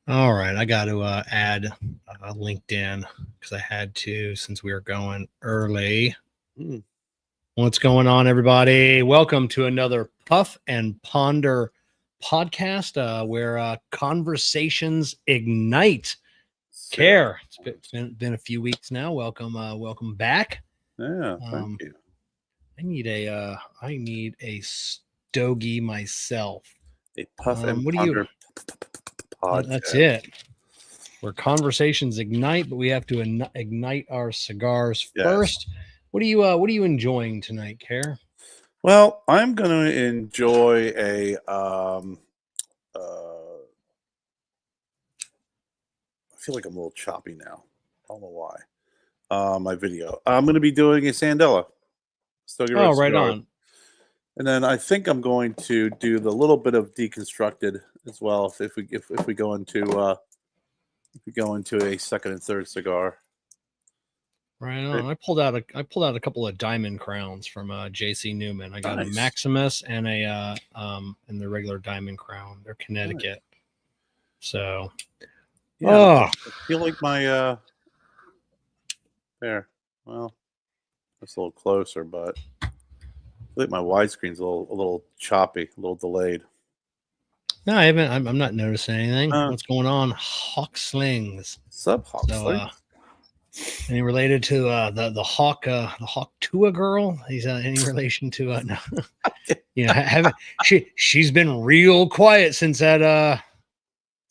All right, I got to add LinkedIn because I had to since we were going early. Mm. What's going on, everybody? Welcome to another Puff and Ponder podcast where conversations ignite. Care. It's been a few weeks now. Welcome back. Yeah, thank you. I need a stogie myself. A Puff and What do you? Ponder podcast. That's it. Where conversations ignite, but we have to ignite our cigars first. What are you enjoying tonight, Care? Well, I'm going to enjoy a I feel like I'm a little choppy now. I don't know why. My video. I'm going to be doing a Sandela. Oh, right on. And then I think I'm going to do the little bit of deconstructed as well if we go into a second and third cigar. Right on. I pulled out a couple of diamond crowns from JC Newman. I got Nice. a Maximus and the regular diamond crown. They're Connecticut. Nice. So I feel like my there. Well, that's a little closer, but I feel like my widescreen's a little choppy, a little delayed. No, I haven't. I'm not noticing anything. What's going on? Hawk Slings. Sub Hawk Slings. Any related to the Hawk Tua girl? He's any relation to no. Haven't she's been real quiet since that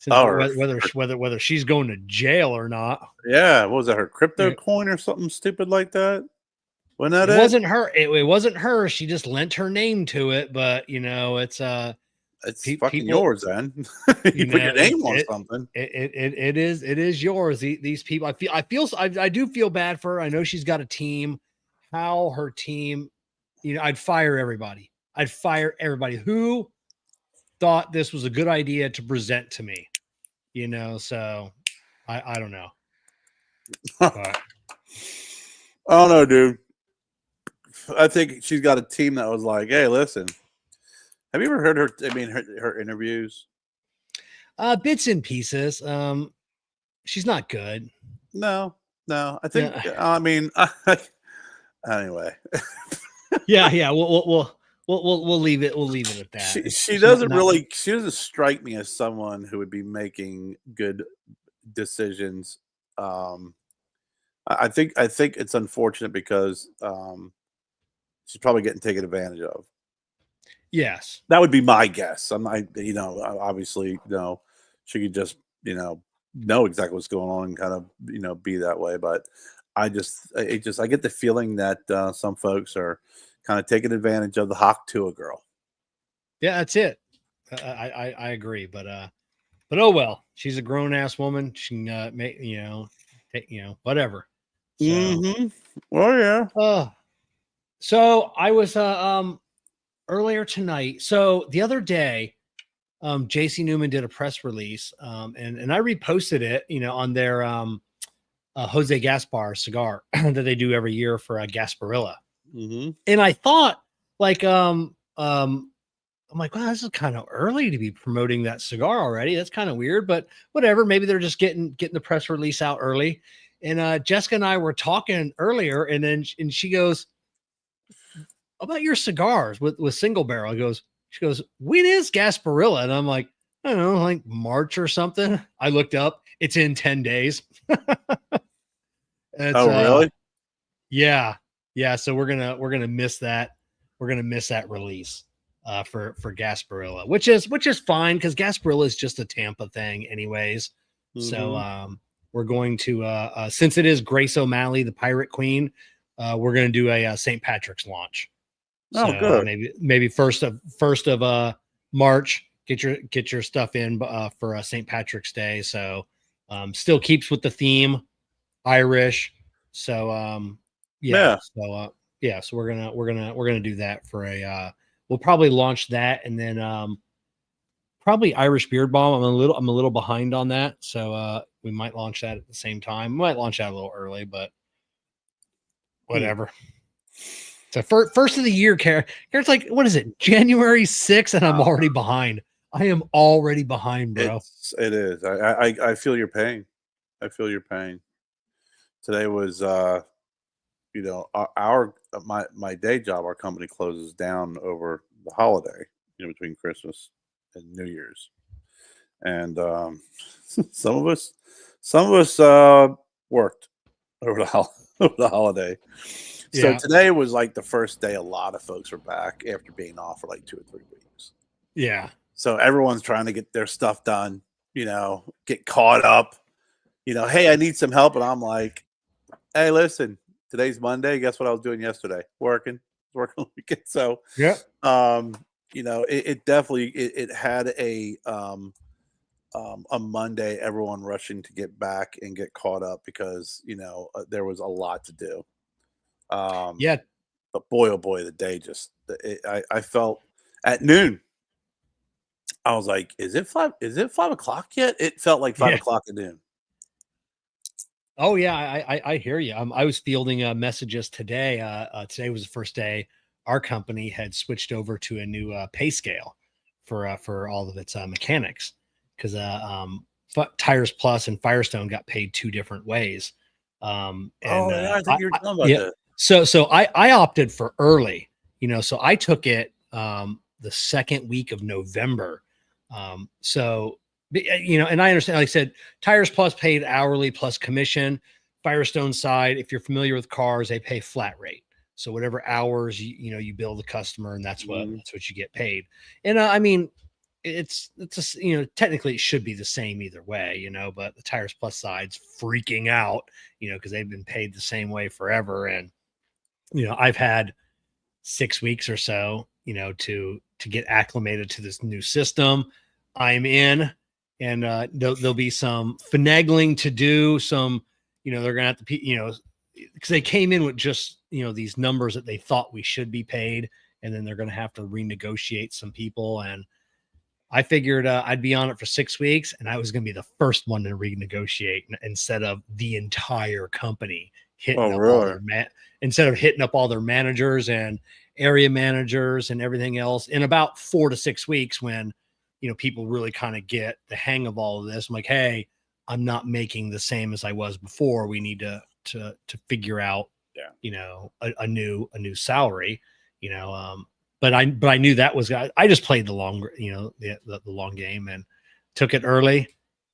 whether she's going to jail or not. Yeah, what was that, her crypto coin or something stupid like that? Wasn't that it? Wasn't her. It wasn't her. She just lent her name to it, but it's fucking yours then. You put your name on something. It is yours. These people, I do feel bad for her. I know she's got a team. How her team, I'd fire everybody. Who thought this was a good idea to present to me. So I don't know. I don't know, dude. I think she's got a team that was like, hey, listen. Have you ever heard her? I mean, her interviews. Bits and pieces. She's not good. No. I think. I mean, anyway. Yeah. We'll leave it. We'll leave it at that. She doesn't really. She doesn't strike me as someone who would be making good decisions. I think it's unfortunate because she's probably getting taken advantage of. Yes, that would be my guess. Obviously, she could just, know exactly what's going on and kind of, be that way. But I get the feeling that some folks are kind of taking advantage of the Hawk Tua girl. Yeah, that's it. I agree, but oh well. She's a grown ass woman. She can make whatever. So, Well, yeah. So I was earlier tonight. So the other day, JC Newman did a press release, and I reposted it, on their Jose Gaspar cigar that they do every year for Gasparilla. And I thought, I'm like, wow, this is kind of early to be promoting that cigar already. That's kind of weird, but whatever. Maybe they're just getting the press release out early. And Jessica and I were talking earlier, and she goes, about your cigars with single barrel. She goes, when is Gasparilla? And I'm like, I don't know, like March or something. I looked up, it's in 10 days. Really? Yeah. So we're gonna miss that. We're gonna miss that release for Gasparilla, which is fine because Gasparilla is just a Tampa thing, anyways. So we're going to since it is Grace O'Malley, the Pirate Queen, we're gonna do a St. Patrick's launch. Oh, so, good. Maybe first of March. Get your stuff in for St. Patrick's Day. So still keeps with the theme, Irish. So So we're gonna do that for a. We'll probably launch that and then probably Irish Beard Balm. I'm a little behind on that, so we might launch that at the same time. We might launch that a little early, but whatever. So first of the year, Karen's like, what is it, January 6th, and I'm already behind. I am already behind, bro. It is. I feel your pain. I feel your pain. Today was my day job, our company closes down over the holiday, between Christmas and New Year's. And some of us worked over over the holiday. So Yeah. today was like the first day a lot of folks were back after being off for like 2 or 3 weeks. Yeah. So everyone's trying to get their stuff done, get caught up. Hey, I need some help. And I'm like, hey, listen, today's Monday. Guess what I was doing yesterday? Working on the weekend. So, Yeah. it definitely it had a Monday, everyone rushing to get back and get caught up because there was a lot to do. Yeah. But boy, oh boy, the day I felt at noon. I was like, is it 5 o'clock yet? It felt like 5 Yeah. o'clock at noon. Oh yeah, I hear you. I was fielding messages today. Today was the first day our company had switched over to a new pay scale for all of its mechanics because Tires Plus and Firestone got paid 2 different ways. And Yeah, I think you were talking about yeah, that. so I opted for early. So I took it the second week of November. And I understand, like I said, Tires Plus paid hourly plus commission. Firestone side, if you're familiar with cars, they pay flat rate. So whatever hours you bill the customer, and that's what you get paid. And I mean, it's just, technically it should be the same either way, but the Tires Plus side's freaking out, because they've been paid the same way forever. And I've had 6 weeks or so, to get acclimated to this new system. I'm in, and there'll be some finagling to do. Some, they're gonna have to, because they came in with just these numbers that they thought we should be paid, and then they're gonna have to renegotiate some people. And I figured I'd be on it for 6 weeks, and I was gonna be the first one to renegotiate instead of the entire company hitting up all Really? their instead of hitting up all their managers and area managers and everything else in about 4 to 6 weeks when people really kind of get the hang of all of this. I'm like, hey, I'm not making the same as I was before. We need to figure out a new salary, but I knew that was, I just played the longer, the long game and took it early.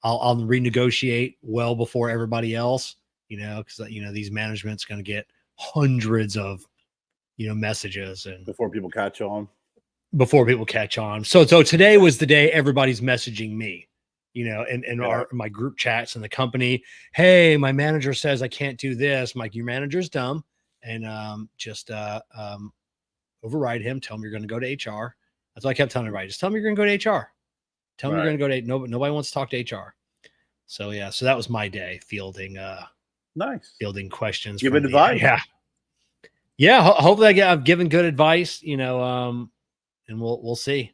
I'll renegotiate well before everybody else, because these management's going to get hundreds of messages and Before people catch on. So today was the day everybody's messaging me, in my group chats in the company. Hey, my manager says I can't do this. I'm like, your manager's dumb, and just override him. Tell him you're going to go to HR. That's what I kept telling everybody. Just tell me you're going to go to HR. Tell me you're going to go to nobody wants to talk to HR. So yeah, so that was my day fielding fielding questions. Giving advice. Yeah. Hopefully I've given good advice, and we'll see.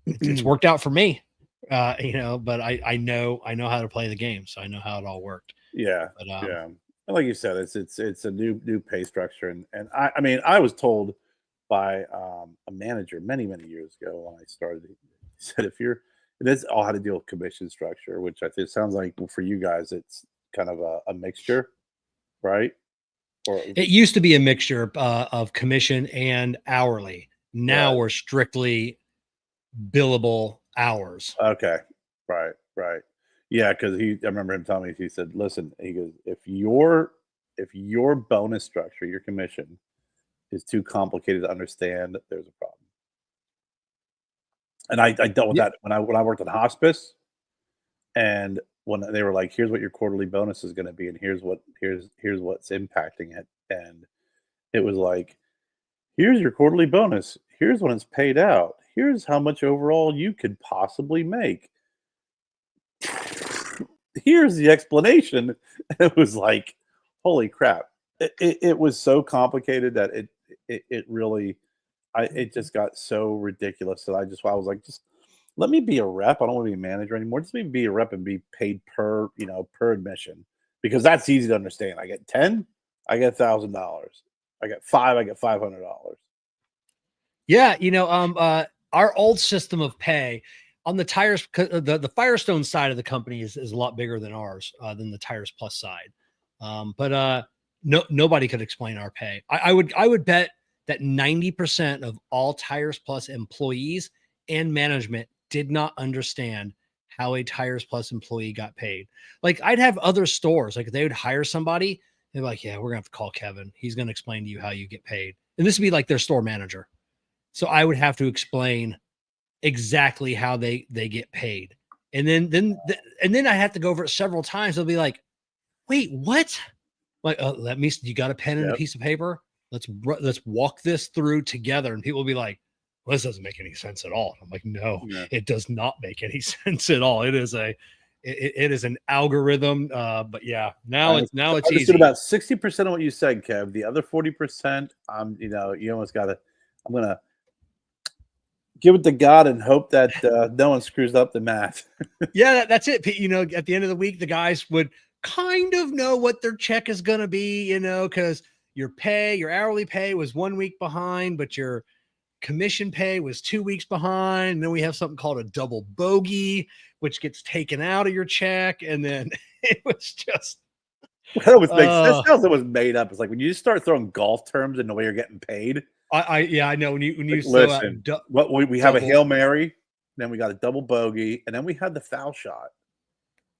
It's worked out for me, but I know how to play the game, so I know how it all worked. Yeah. But, yeah. And like you said, it's a new pay structure. And I mean, I was told by a manager many years ago when I started, he said, this all had to deal with commission structure, which I think sounds like for you guys, it's kind of a mixture, right? It used to be a mixture of commission and hourly. Now we're strictly billable hours. Okay. Right. Yeah, because I remember him telling me, he said, listen, he goes, if your bonus structure, your commission is too complicated to understand, there's a problem. And I dealt with that when I worked in hospice, and when they were like, here's what your quarterly bonus is going to be, and here's what's impacting it. And it was like, here's your quarterly bonus. Here's when it's paid out. Here's how much overall you could possibly make. Here's the explanation. It was like, holy crap. It was so complicated that it really, it just got so ridiculous that I was like, just let me be a rep. I don't want to be a manager anymore. Just let me be a rep and be paid per admission, because that's easy to understand. I get 10, I get $1,000. I get 5, I get $500. Yeah. our old system of pay on the tires, the Firestone side of the company is a lot bigger than ours, than the Tires Plus side. But nobody could explain our pay. I would bet that 90% of all Tires Plus employees and management did not understand how a Tires Plus employee got paid. Like, I'd have other stores, like, if they would hire somebody, they're like, yeah, we're gonna have to call Kevin. He's gonna explain to you how you get paid. And this would be like their store manager. So I would have to explain exactly how they get paid. And then I have to go over it several times. They'll be like, wait, what? Like, let me, you got a pen and a piece of paper? Let's walk this through together. And people will be like, well, this doesn't make any sense at all. I'm like, no, it does not make any sense at all. It is an algorithm. But yeah, now it's easy. About 60% of what you said, Kev. The other 40%, you almost gotta, I'm gonna give it to God and hope that no one screws up the math. Yeah, that's it. At the end of the week, the guys would kind of know what their check is going to be, because your hourly pay was 1 week behind, but your commission pay was 2 weeks behind. And then we have something called a double bogey, which gets taken out of your check. And then it was just. That always makes sense. That was made up. It's like when you start throwing golf terms in the way you're getting paid. I know when you listen. We have a Hail Mary, then we got a double bogey, and then we had the foul shot.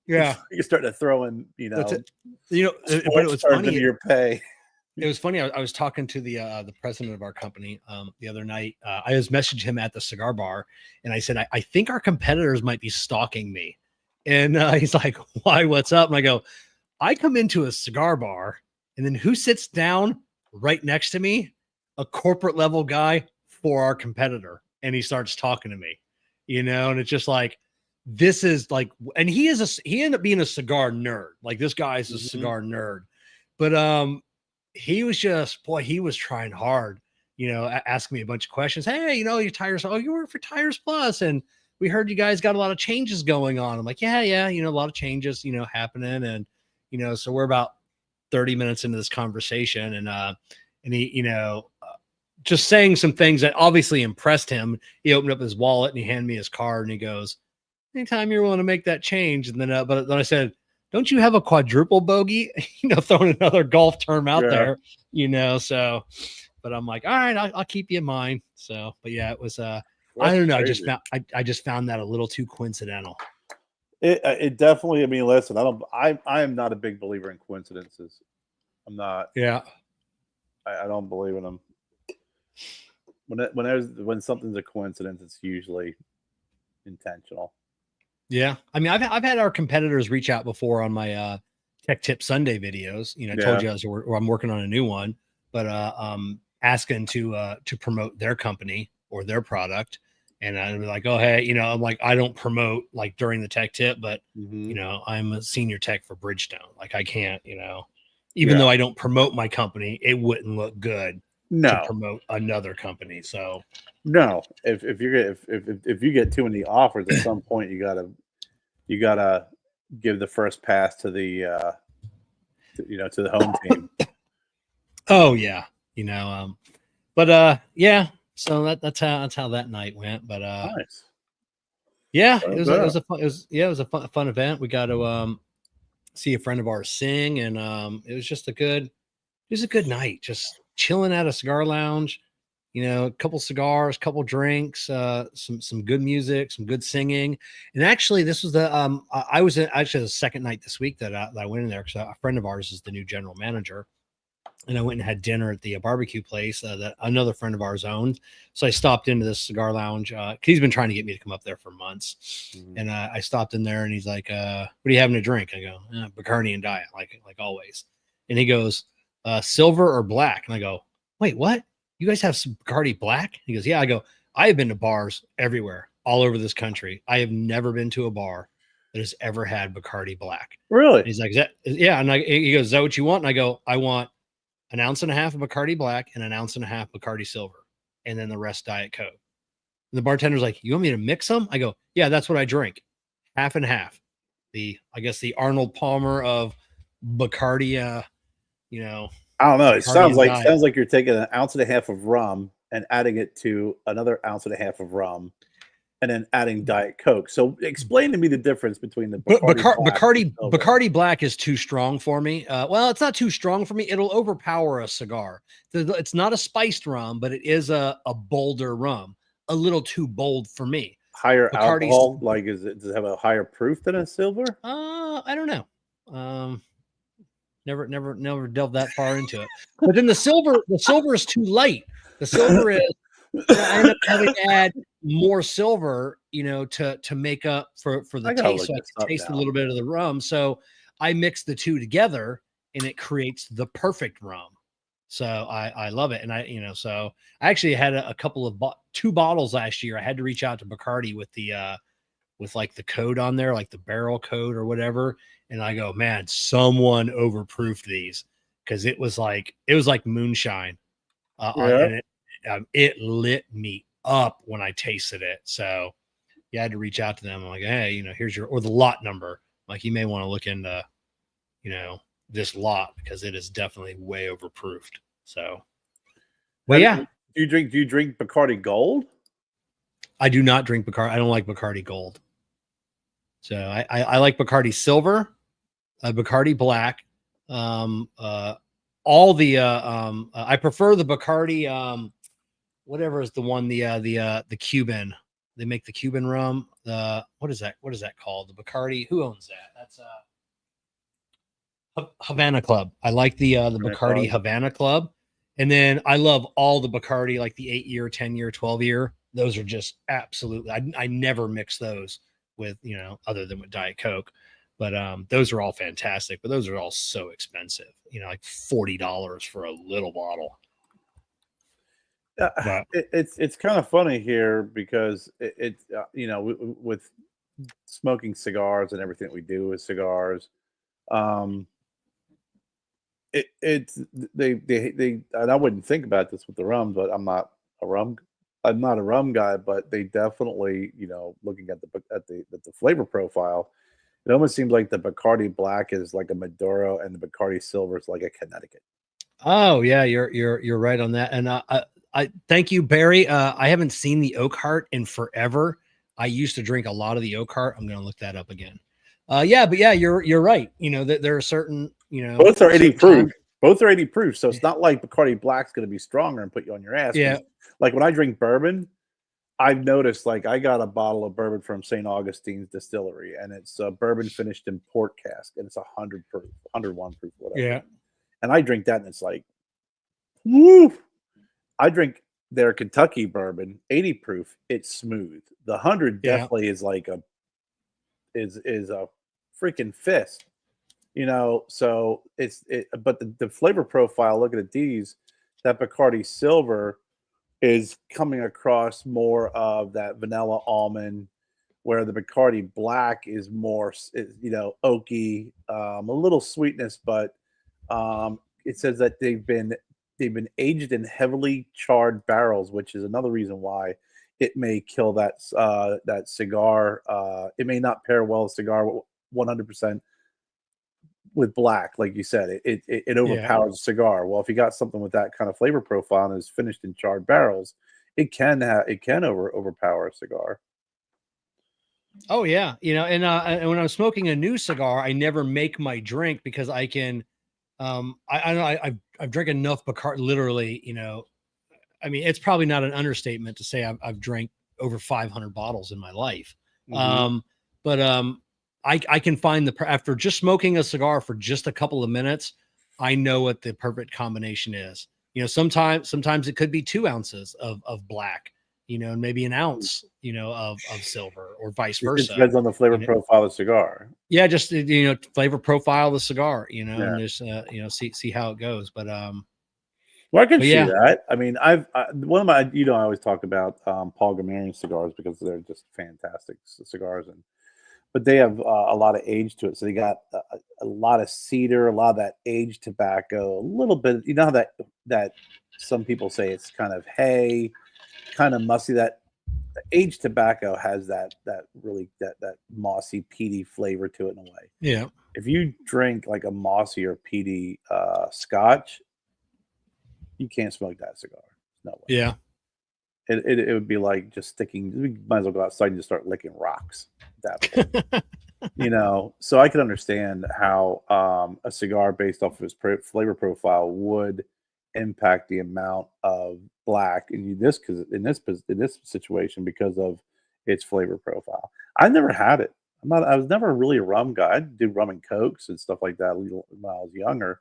Yeah, you start to throw in, but it was funny. Into your pay. It was funny. I was talking to the president of our company the other night. I was messaging him at the cigar bar, and I said, I think our competitors might be stalking me. And he's like, why? What's up? And I go, I come into a cigar bar, and then who sits down right next to me? A corporate level guy for our competitor. And he starts talking to me, and it's just like, this is like, and he ended up being a cigar nerd. Like, this guy is a cigar nerd, but he was just, boy, he was trying hard, asking me a bunch of questions. Hey, your tires, you work for Tires Plus, and we heard you guys got a lot of changes going on. I'm like, yeah, a lot of changes, happening. And, so we're about 30 minutes into this conversation, and he, just saying some things that obviously impressed him. He opened up his wallet and he handed me his card, and he goes, anytime you're willing to make that change. And then, but then I said, don't you have a quadruple bogey? Throwing another golf term out there, so, but I'm like, all right, I'll keep you in mind. So, but yeah, it was, I don't know. Crazy. I just found that a little too coincidental. It definitely, I mean, listen, I am not a big believer in coincidences. I'm not. Yeah. I don't believe in them. When something's a coincidence, it's usually intentional. Yeah, I mean, I've had our competitors reach out before on my Tech Tip Sunday videos. I told you I'm working on a new one, but asking to promote their company or their product, and I'd be like, oh hey, I'm like, I don't promote like during the Tech Tip, but I'm a senior tech for Bridgestone. Like, I can't, even though I don't promote my company, it wouldn't look good to promote another company. So no, if you get too many offers at some point, you gotta give the first pass to the to the home team. Oh yeah, but yeah. So that's how that night went. But nice. Yeah, it was a fun event. We got to see a friend of ours sing, and it was just a good night, just chilling at a cigar lounge, a couple cigars, couple drinks, some good music, some good singing. And actually, this was I was actually the second night this week that I went in there, because a friend of ours is the new general manager. And I went and had dinner at the barbecue place that another friend of ours owned. So I stopped into this cigar lounge. He's been trying to get me to come up there for months. And I stopped in there, and he's like, what are you having to drink? I go, Bacardi and Diet, like always. And he goes, silver or black? And I go, wait, what? You guys have some Bacardi black? He goes, yeah. I go, I have been to bars everywhere, all over this country. I have never been to a bar that has ever had Bacardi black. Really? And he's like, yeah. And he goes, is that what you want? And I go, I want an ounce and a half of Bacardi black and an ounce and a half Bacardi silver, and then the rest Diet Coke. And the bartender's like, you want me to mix them? I go, yeah, that's what I drink. Half and half. I guess the Arnold Palmer of Bacardi, I don't know. It sounds like you're taking an ounce and a half of rum, and adding it to another ounce and a half of rum, and then adding Diet Coke. So explain to me the difference between the Bacardi Black is too strong for me. Well, it's not too strong for me. It'll overpower a cigar. It's not a spiced rum, but it is a bolder rum. A little too bold for me. Higher Bacardi's, alcohol, like does it have a higher proof than a silver? I don't know. Never delved that far into it. But then the silver is too light. The silver is, I end up having to add more silver, to make up for the taste, so I can taste a little bit of the rum. So I mix the two together, and it creates the perfect rum. So I love it, and so I actually had a couple of 2 bottles last year. I had to reach out to Bacardi with the with like the code on there, like the barrel code or whatever, and I go, man, someone overproofed these, because it was like moonshine, and it lit me up when I tasted it. So you had to reach out to them. I'm like, hey, here's the lot number. Like, you may want to look into, this lot, because it is definitely way overproofed. So, well, yeah. Do you drink Bacardi Gold? I do not drink Bacardi. I don't like Bacardi Gold. So I like Bacardi Silver, Bacardi Black, all the I prefer the Bacardi whatever is the one, the Cuban. They make the Cuban rum. What is that called? The Bacardi. Who owns that? That's Havana Club. I like the Bacardi Havana Club. And then I love all the Bacardi, like the 8-year, 10-year, 12-year. Those are just absolutely, I never mix those with, other than with Diet Coke. But those are all fantastic. But those are all so expensive, like $40 for a little bottle. It's kind of funny here, because it's with smoking cigars and everything we do with cigars, they and I wouldn't think about this with the rum, but I'm not a rum guy, but they definitely, looking at the flavor profile, it almost seems like the Bacardi Black is like a Maduro and the Bacardi Silver is like a Connecticut. Oh yeah, you're right on that. And I thank you, Barry. I haven't seen the Oak Heart in forever. I used to drink a lot of the Oak Heart. I'm going to look that up again. Yeah, but yeah, you're right. That there are certain, both are 80 proof. Both are 80 proof. So it's not like Bacardi Black's going to be stronger and put you on your ass. Yeah. Like when I drink bourbon, I've noticed, like, I got a bottle of bourbon from St. Augustine's Distillery, and it's bourbon finished in port cask, and it's 100 proof, 101 proof, whatever. Yeah. And I drink that, and it's like, woo! I drink their Kentucky bourbon, 80 proof. It's smooth. The 100 definitely is like is a freaking fist, So but the flavor profile. Looking at these, that Bacardi Silver is coming across more of that vanilla almond, where the Bacardi Black is more, oaky, a little sweetness, but it says that they've been aged in heavily charred barrels, which is another reason why it may kill that cigar. It may not pair well with cigar 100% with black, like you said. It overpowers a cigar. Well, if you got something with that kind of flavor profile and is finished in charred barrels, it can overpower a cigar. Oh yeah, and when I'm smoking a new cigar, I never make my drink, because I can, I've drank enough Bacardi, literally, I mean, it's probably not an understatement to say I've drank over 500 bottles in my life. Mm-hmm. But I can find after just smoking a cigar for just a couple of minutes, I know what the perfect combination is. Sometimes it could be 2 ounces of black, and maybe an ounce, of silver, or vice versa. It depends on the flavor profile of the cigar. Yeah, just flavor profile of the cigar, and just see how it goes. But well, I can see that. I mean, one of my, I always talk about Paul Gamarian cigars, because they're just fantastic cigars, but they have a lot of age to it. So they got a lot of cedar, a lot of that aged tobacco, a little bit. You know how that some people say it's kind of hay, kind of musty. That aged tobacco has that really that mossy, peaty flavor to it in a way. Yeah. If you drink like a mossy or peaty Scotch, you can't smoke that cigar. No way. Yeah. it would be like just sticking. We might as well go outside and just start licking rocks at that point. So I could understand how a cigar based off of its flavor profile would impact the amount of black in this because in this situation because of its flavor profile. I never had it. I was never really a rum guy. I did rum and cokes and stuff like that when I was younger.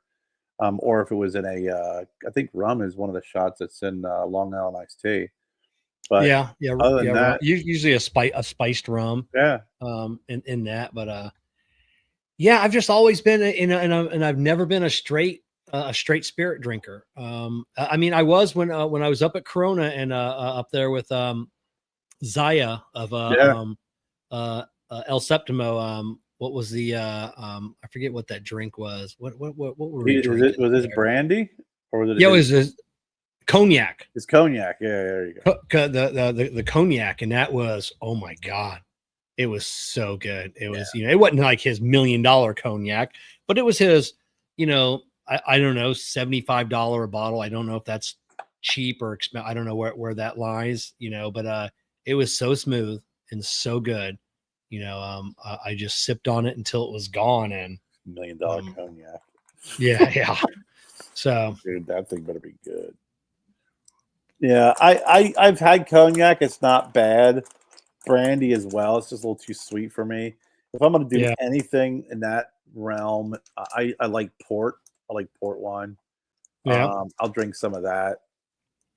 Or if it was in I think rum is one of the shots that's in Long Island iced tea. But Yeah, other than rum. that, Usually a spiced rum. yeah, In that, but yeah, I've just always been and I've never been a straight spirit drinker. I mean, I was when I was up at Corona and up there with Zaya of yeah. El Septimo. What was the I forget what that drink was. What were we drinking? Was this brandy or was it? Yeah, it was cognac. It's cognac. Yeah, there you go. The cognac, and that was, oh my god, it was so good. It was, it wasn't like his $1 million cognac, but it was his, I don't know, $75 a bottle. I don't know if that's cheap or expensive. I don't know where that lies, but it was so smooth and so good. I just sipped on it until it was gone, and $1 million cognac. Yeah. So, dude, that thing better be good. Yeah, I've had cognac. It's not bad. Brandy as well. It's just a little too sweet for me. If I'm going to do anything in that realm, I like port. I like port wine. Yeah. I'll drink some of that.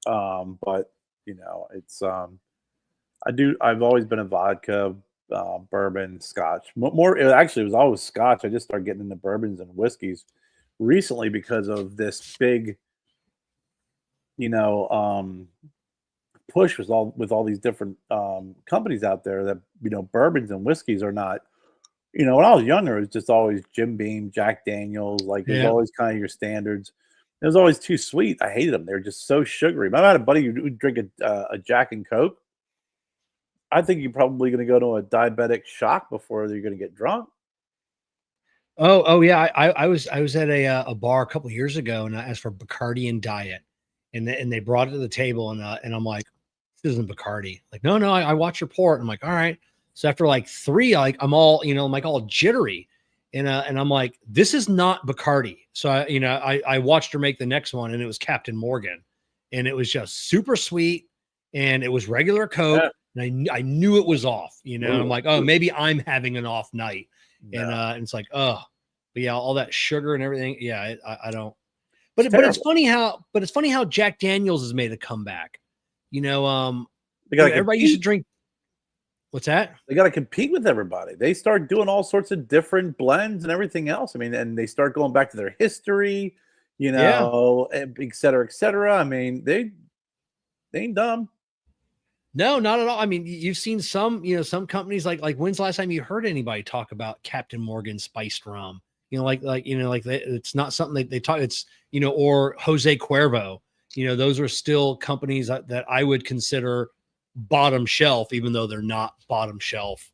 But it's I've always been a vodka, bourbon, scotch. It was always scotch. I just started getting into bourbons and whiskeys recently because of this big push with all these different companies out there that bourbons and whiskeys are not. When I was younger, it was just always Jim Beam, Jack Daniels, like it was always kind of your standards. It was always too sweet. I hated them. They were just so sugary. I had a buddy who would drink a Jack and Coke. I think you're probably going to go to a diabetic shock before you're going to get drunk. Oh yeah. I was at a bar a couple of years ago, and I asked for Bacardi and Diet, and they brought it to the table, and I'm like, this isn't Bacardi. Like, no, I watch your port. I'm like, all right. So after like 3, I'm all, I'm like all jittery, and I'm like, this is not Bacardi. So I watched her make the next one, and it was Captain Morgan, and it was just super sweet, and it was regular Coke, and I knew it was off. And I'm like, oh, maybe I'm having an off night, and it's like, oh, but yeah, all that sugar and everything. Yeah, I don't. But it's funny how Jack Daniels has made a comeback. Everybody used to drink. What's that? They got to compete with everybody. They start doing all sorts of different blends and everything else. I mean, and they start going back to their history, et cetera, et cetera. I mean, they ain't dumb. No, not at all. I mean, you've seen some companies like when's the last time you heard anybody talk about Captain Morgan spiced rum? It's not something they talk. It's or Jose Cuervo. Those are still companies that I would consider bottom shelf, even though they're not bottom shelf,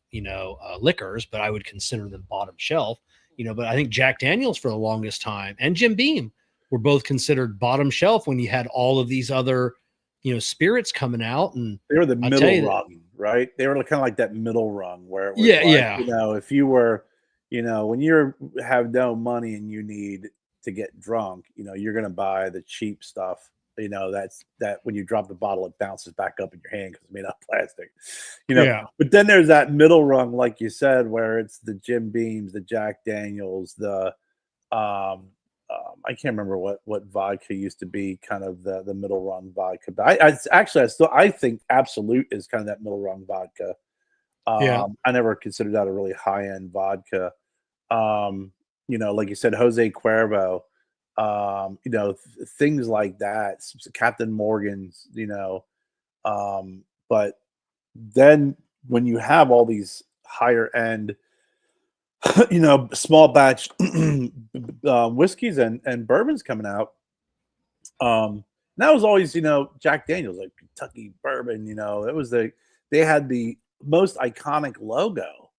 liquors, but I would consider them bottom shelf, but I think Jack Daniels for the longest time and Jim Beam were both considered bottom shelf when you had all of these other, spirits coming out, and they were the middle rung, right? They were kind of like that middle rung where it was if you were, when you have no money and you need to get drunk, you're going to buy the cheap stuff. That's when you drop the bottle, it bounces back up in your hand because it's made out of plastic. But then there's that middle rung, like you said, where it's the Jim Beams, the Jack Daniels, the I can't remember what vodka used to be, kind of the middle rung vodka. But I think Absolute is kind of that middle rung vodka. I never considered that a really high end vodka. Like you said, Jose Cuervo. Things like that, Captain Morgan's, but then when you have all these higher end, small batch whiskeys and bourbons coming out, that was always, Jack Daniels, like Kentucky bourbon, they had the most iconic logo.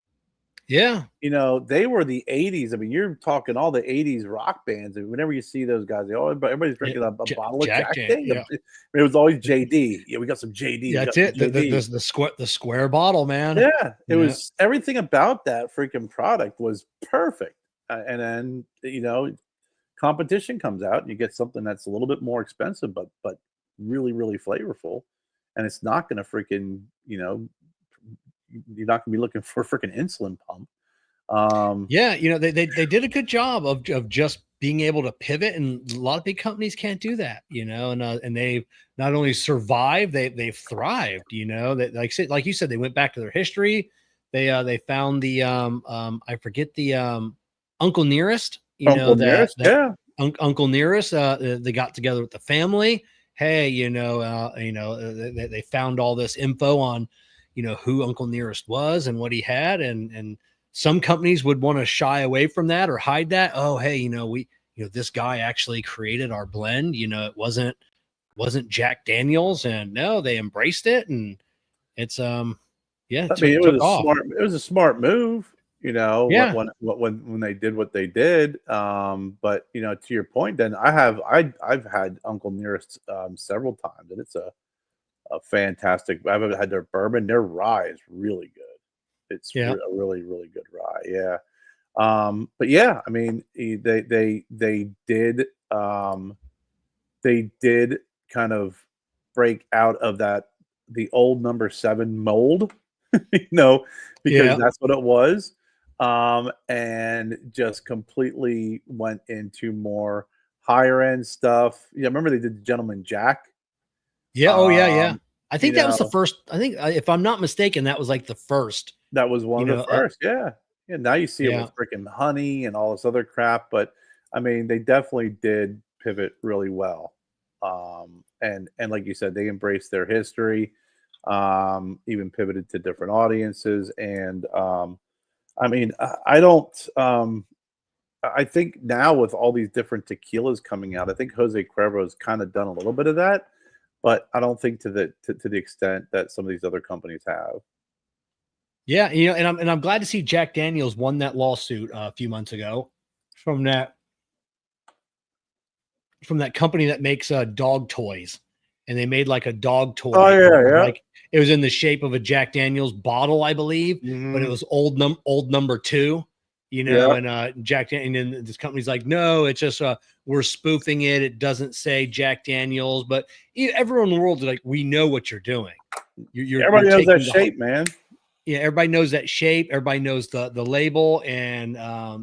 Yeah. You know, they were the 80s. I mean, you're talking all the 80s rock bands, and whenever you see those guys, everybody's Yeah. drinking a bottle of Jack Jack Dan. Yeah. Daniels. It was always JD. Yeah, we got some JD. Yeah, We that's got some it. JD. The square bottle, man. Yeah, it Yeah. was everything about that freaking product was perfect. And then, competition comes out and you get something that's a little bit more expensive, but really, really flavorful. And it's not gonna freaking, you're not gonna be looking for a freaking insulin pump. Um, Yeah, they did a good job of just being able to pivot, and a lot of big companies can't do that, and they've not only survived, they've thrived, that like you said, they went back to their history. They found the I forget the Uncle Nearest, Uncle that Nearest, yeah. Uncle Nearest, they got together with the family. Hey, they found all this info on, who Uncle Nearest was and what he had, and some companies would want to shy away from that or hide that. Oh, hey, this guy actually created our blend. It wasn't Jack Daniels, and no, they embraced it, and it's yeah, I mean, took off. it was a smart move, Yeah, when they did what they did. But to your point, then I've had Uncle Nearest several times, and it's a fantastic. I've had their bourbon. Their rye is really good. It's yeah, a really, really good rye. Yeah. But yeah, I mean, they did kind of break out of the old number 7 mold, you know, because yeah, that's what it was. And just completely went into more higher end stuff. Yeah, remember they did the Gentleman Jack. yeah. Oh, yeah, yeah. Um, I you think that was the know, first. I think, if I'm not mistaken, that was like the first. that was one You of the know, first, yeah. Yeah, now you see it yeah, with freaking honey and all this other crap, but, I mean, they definitely did pivot really well. And like you said, they embraced their history, even pivoted to different audiences, and, I mean, I don't, I think now with all these different tequilas coming out, I think Jose Cuervo's kinda done a little bit of that, but I don't think to the extent that some of these other companies have. yeah. And I'm glad to see Jack Daniels won that lawsuit a few months ago from that from that company that makes dog toys, and they made like a dog Oh, toy yeah, of yeah. like, it was in the shape of a Jack Daniels bottle, I believe, but it Mhm. was old number 2, Yeah. and and then this company's like, no, it's just we're spoofing it. It doesn't say Jack Daniels, but everyone in the world is like, we know what you're doing. You're Everybody knows that taking the shape, man. yeah, everybody knows that shape. Everybody knows the label, and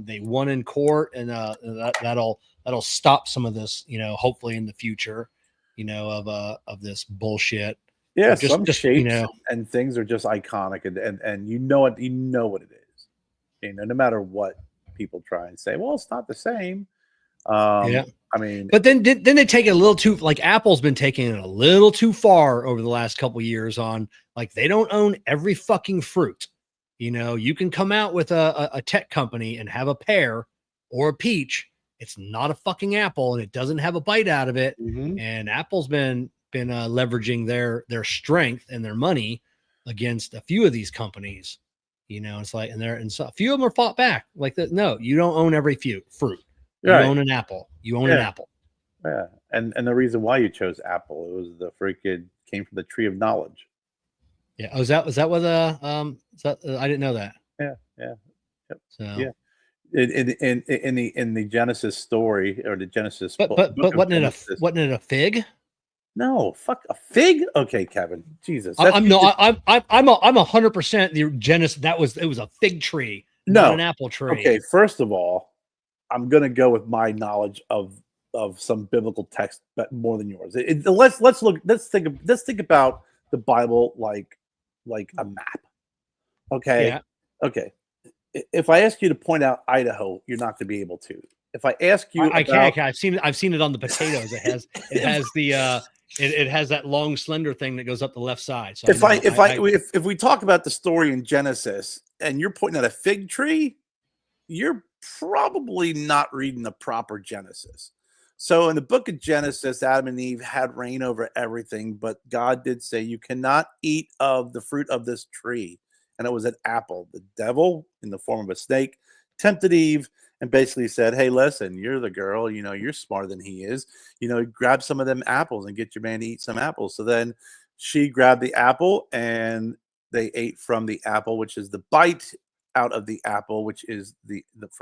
they won in court, and that'll stop some of this, hopefully in the future, of this bullshit. Yeah, But some just shapes and things are just iconic, and you know what it is. No matter what people try and say, well, it's not the same. yeah. I mean, But then they take it a little too, like Apple's been taking it a little too far over the last couple years on, like, they don't own every fucking fruit. You can come out with a tech company and have a pear or a peach. It's not a fucking apple, and it doesn't have a bite out of it. mhm. And Apple's been leveraging their strength and their money against a few of these companies. It's like, and so a few of them are fought back like that. No, you don't own every fruit. You Right. own an apple. You own an Yeah, apple. yeah. And the reason why you chose Apple, it was the freaking came from the tree of knowledge. Yeah. Oh, is that what I didn't know that. Yeah, yeah, yep, So, yeah. In the Genesis story or the Genesis book but of Genesis. wasn't it a fig? No, fuck a fig. Okay, Kevin. Jesus, I, that's I'm you no, just I'm 100% the Genesis. It was a fig tree, not no. an apple tree. Okay, first of all, I'm gonna go with my knowledge of some biblical text, but more than yours. Let's look. Let's think about the Bible like a map. Okay, Yeah, okay. If I ask you to point out Idaho, you're not going to be able to. If I ask you I can't. about I've seen it on the potatoes. It if has the it has that long slender thing that goes up the left side. So I know. if we talk about the story in Genesis and you're pointing at a fig tree, you're probably not reading the proper Genesis. So in the book of Genesis, Adam and Eve had reign over everything, but God did say you cannot eat of the fruit of this tree. and it was an apple. The devil, in the form of a snake, tempted Eve and basically said, "Hey, listen, you're the girl. You're smarter than he is. Grab some of them apples and get your man to eat some apples." So then she grabbed the apple and they ate from the apple, which is the bite out of the apple, which is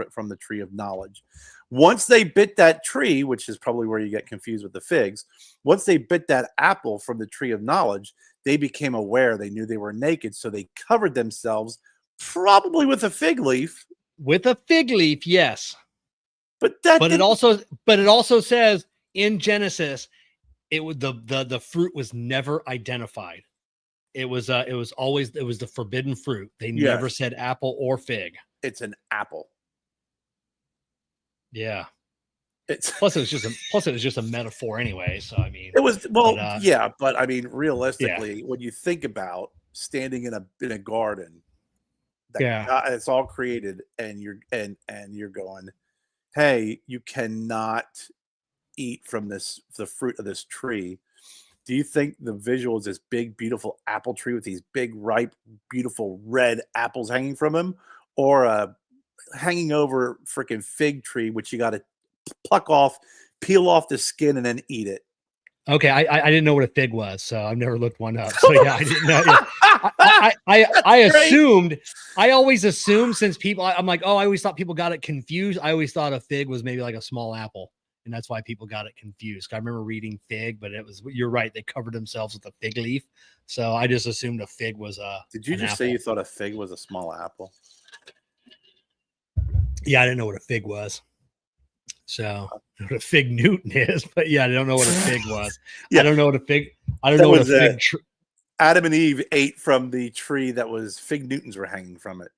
from the tree of knowledge. Once they bit that tree, which is probably where you get confused with the figs, once they bit that apple from the tree of knowledge, they became aware. They knew they were naked, so they covered themselves, probably with a fig leaf. With a fig leaf, yes. But it also says in Genesis, it was the fruit was never identified. It was always the forbidden fruit. They never said apple or fig. It's an apple. Yeah. Plus it was just a metaphor anyway. So I mean, it was but I mean, realistically, when you think about standing in a garden, it's all created, and you're going, hey, you cannot eat from the fruit of this tree. Do you think the visual is this big, beautiful apple tree with these big, ripe, beautiful red apples hanging from him, or a hanging over freaking fig tree, which you got to pluck off, peel off the skin, and then eat it? Okay, I didn't know what a fig was, so I've never looked one up. So yeah, I didn't know. Yeah. I assumed. I always assumed, since people, I'm like, oh, I always thought people got it confused. I always thought a fig was maybe like a small apple, and that's why people got it confused. I remember reading fig, but you're right. They covered themselves with a fig leaf, so I just assumed a fig was a. Did you just say you thought a fig was a small apple? Yeah, I didn't know what a fig was. So I don't know what a fig Newton is, but yeah, I don't know what a fig was. Yeah. I don't know what a fig. I don't know what a fig. Adam and Eve ate from the tree that was fig Newtons were hanging from it.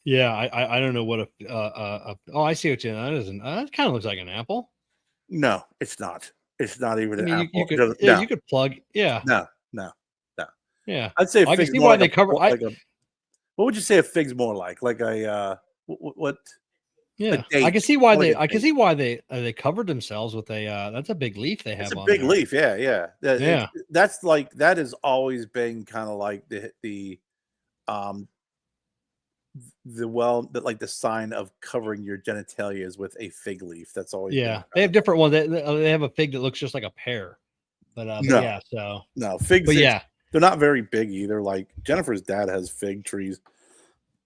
Yeah, I don't know what a. Oh, I see what you. That isn't. That kind of looks like an apple. No, it's not. It's not even an apple. You could plug. Yeah. No. Yeah. I'd say I can see why they cover. What would you say a fig's more like? Like a what? Yeah, I can see why they covered themselves with a. That's a big leaf they have. It's a on big there. leaf, yeah. Yeah. That's like that has always been kind of like the like the sign of covering your genitalia is with a fig leaf. That's always they have different ones. They have a fig that looks just like a pear, but no figs. But yeah, they're not very big either. Like Jennifer's dad has fig trees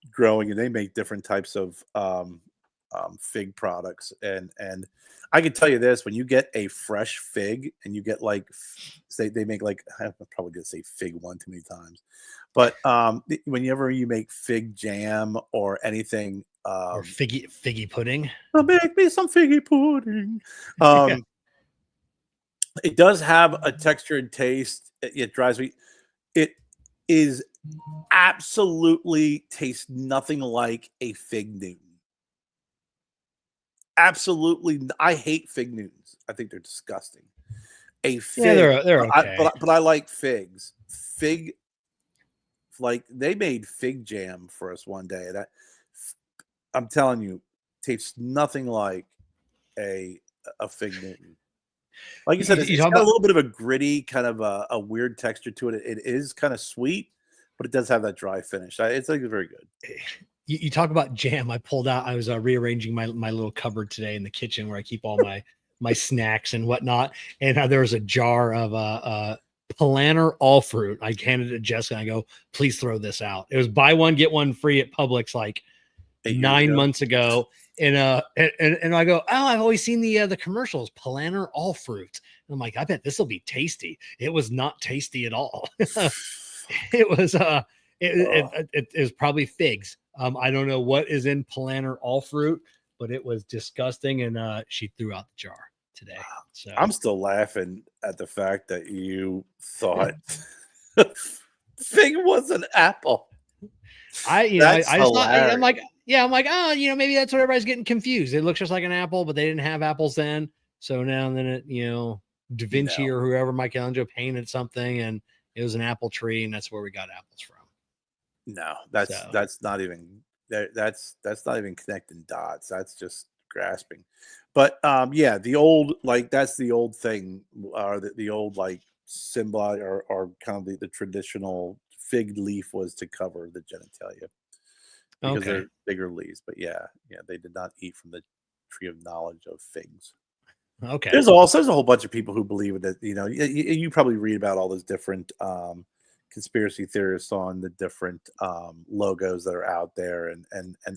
growing, and they make different types of fig products, and I can tell you this: when you get a fresh fig and you get like, say they make like, I'm probably gonna say fig one too many times, but whenever you make fig jam or anything, or figgy pudding, make me some figgy pudding. It does have a texture and taste. It drives me. It is absolutely tastes nothing like a fig Newton. Absolutely, I hate fig Newtons. I think they're disgusting. A fig, they're okay. But I like figs. Fig, like they made fig jam for us one day. That I'm telling you, tastes nothing like a fig Newton. Like you said, it's got a little bit of a gritty, kind of a weird texture to it. It is kind of sweet, but it does have that dry finish. It's very good. You talk about jam. I was rearranging my little cupboard today in the kitchen where I keep all my snacks and whatnot. And there was a jar of Polaner all fruit. I handed it to Jessica and I go, please throw this out. It was buy one, get one free at Publix like 9 months ago. And I go, oh, I've always seen the commercials, Polaner all fruit. And I'm like, I bet this will be tasty. It was not tasty at all. It was it was probably figs. I don't know what is in Polaner all fruit, but it was disgusting. And she threw out the jar today. So I'm still laughing at the fact that you thought fig was an apple. I just thought, I'm like, oh, maybe that's what everybody's getting confused. It looks just like an apple, but they didn't have apples then. So now and then it, Da Vinci or whoever, Michelangelo painted something and it was an apple tree, and that's where we got apples from. No, that's not even not even connecting dots. That's just grasping. But the old, like, that's the old thing, or the old like symbol or kind of the traditional fig leaf was to cover the genitalia because Okay. they're bigger leaves. But yeah, they did not eat from the tree of knowledge of figs. Okay. There's a whole bunch of people who believe in it. You probably read about all those different conspiracy theorists on the different logos that are out there, and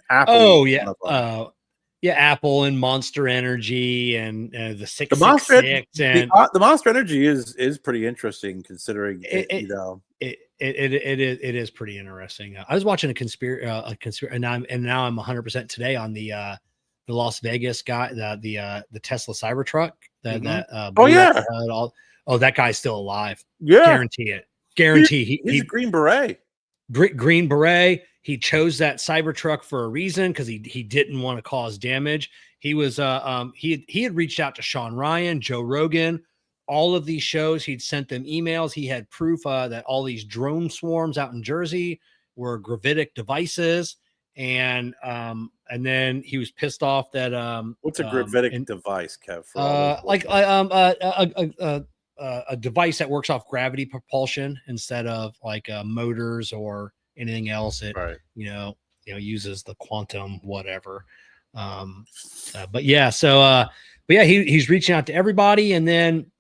Apple Oh is yeah. one of them. Yeah, Apple and Monster Energy and the The 666 and the Monster Energy is pretty interesting considering it, it. it is pretty interesting. I was watching a conspiracy, and now I'm 100% today on the Las Vegas guy, the Tesla Cybertruck that Oh blew up yeah, oh, that guy's still alive. yeah. Guarantee it. Guarantee He's a Green Beret. Green Beret. He chose that Cybertruck for a reason because he didn't want to cause damage. He was he had reached out to Sean Ryan, Joe Rogan, all of these shows. He'd sent them emails. He had proof that all these drone swarms out in Jersey were gravitic devices, and then he was pissed off that What's a gravitic device, Kev? For all those a device that works off gravity propulsion instead of like motors or anything else. It right. Uses the quantum whatever. But yeah, he's reaching out to everybody, and then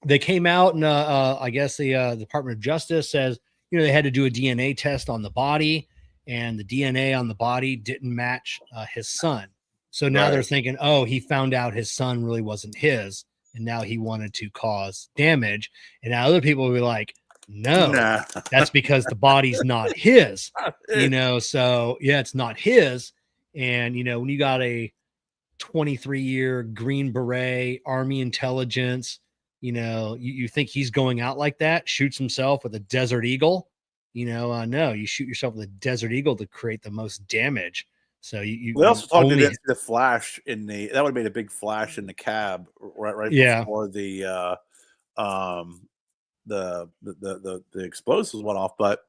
they came out, and I guess the Department of Justice says they had to do a DNA test on the body, and the DNA on the body didn't match his son. So now they're thinking, oh, he found out his son really wasn't his, and now he wanted to cause damage. And now other people will be like, no, that's because the body's not his, so yeah, it's not his. And, when you got a 23-year Green Beret, Army intelligence, you think he's going out like that, shoots himself with a Desert Eagle, no, you shoot yourself with a Desert Eagle to create the most damage. So we also talked to the flash that would have made a big flash in the cab right before the explosives went off. But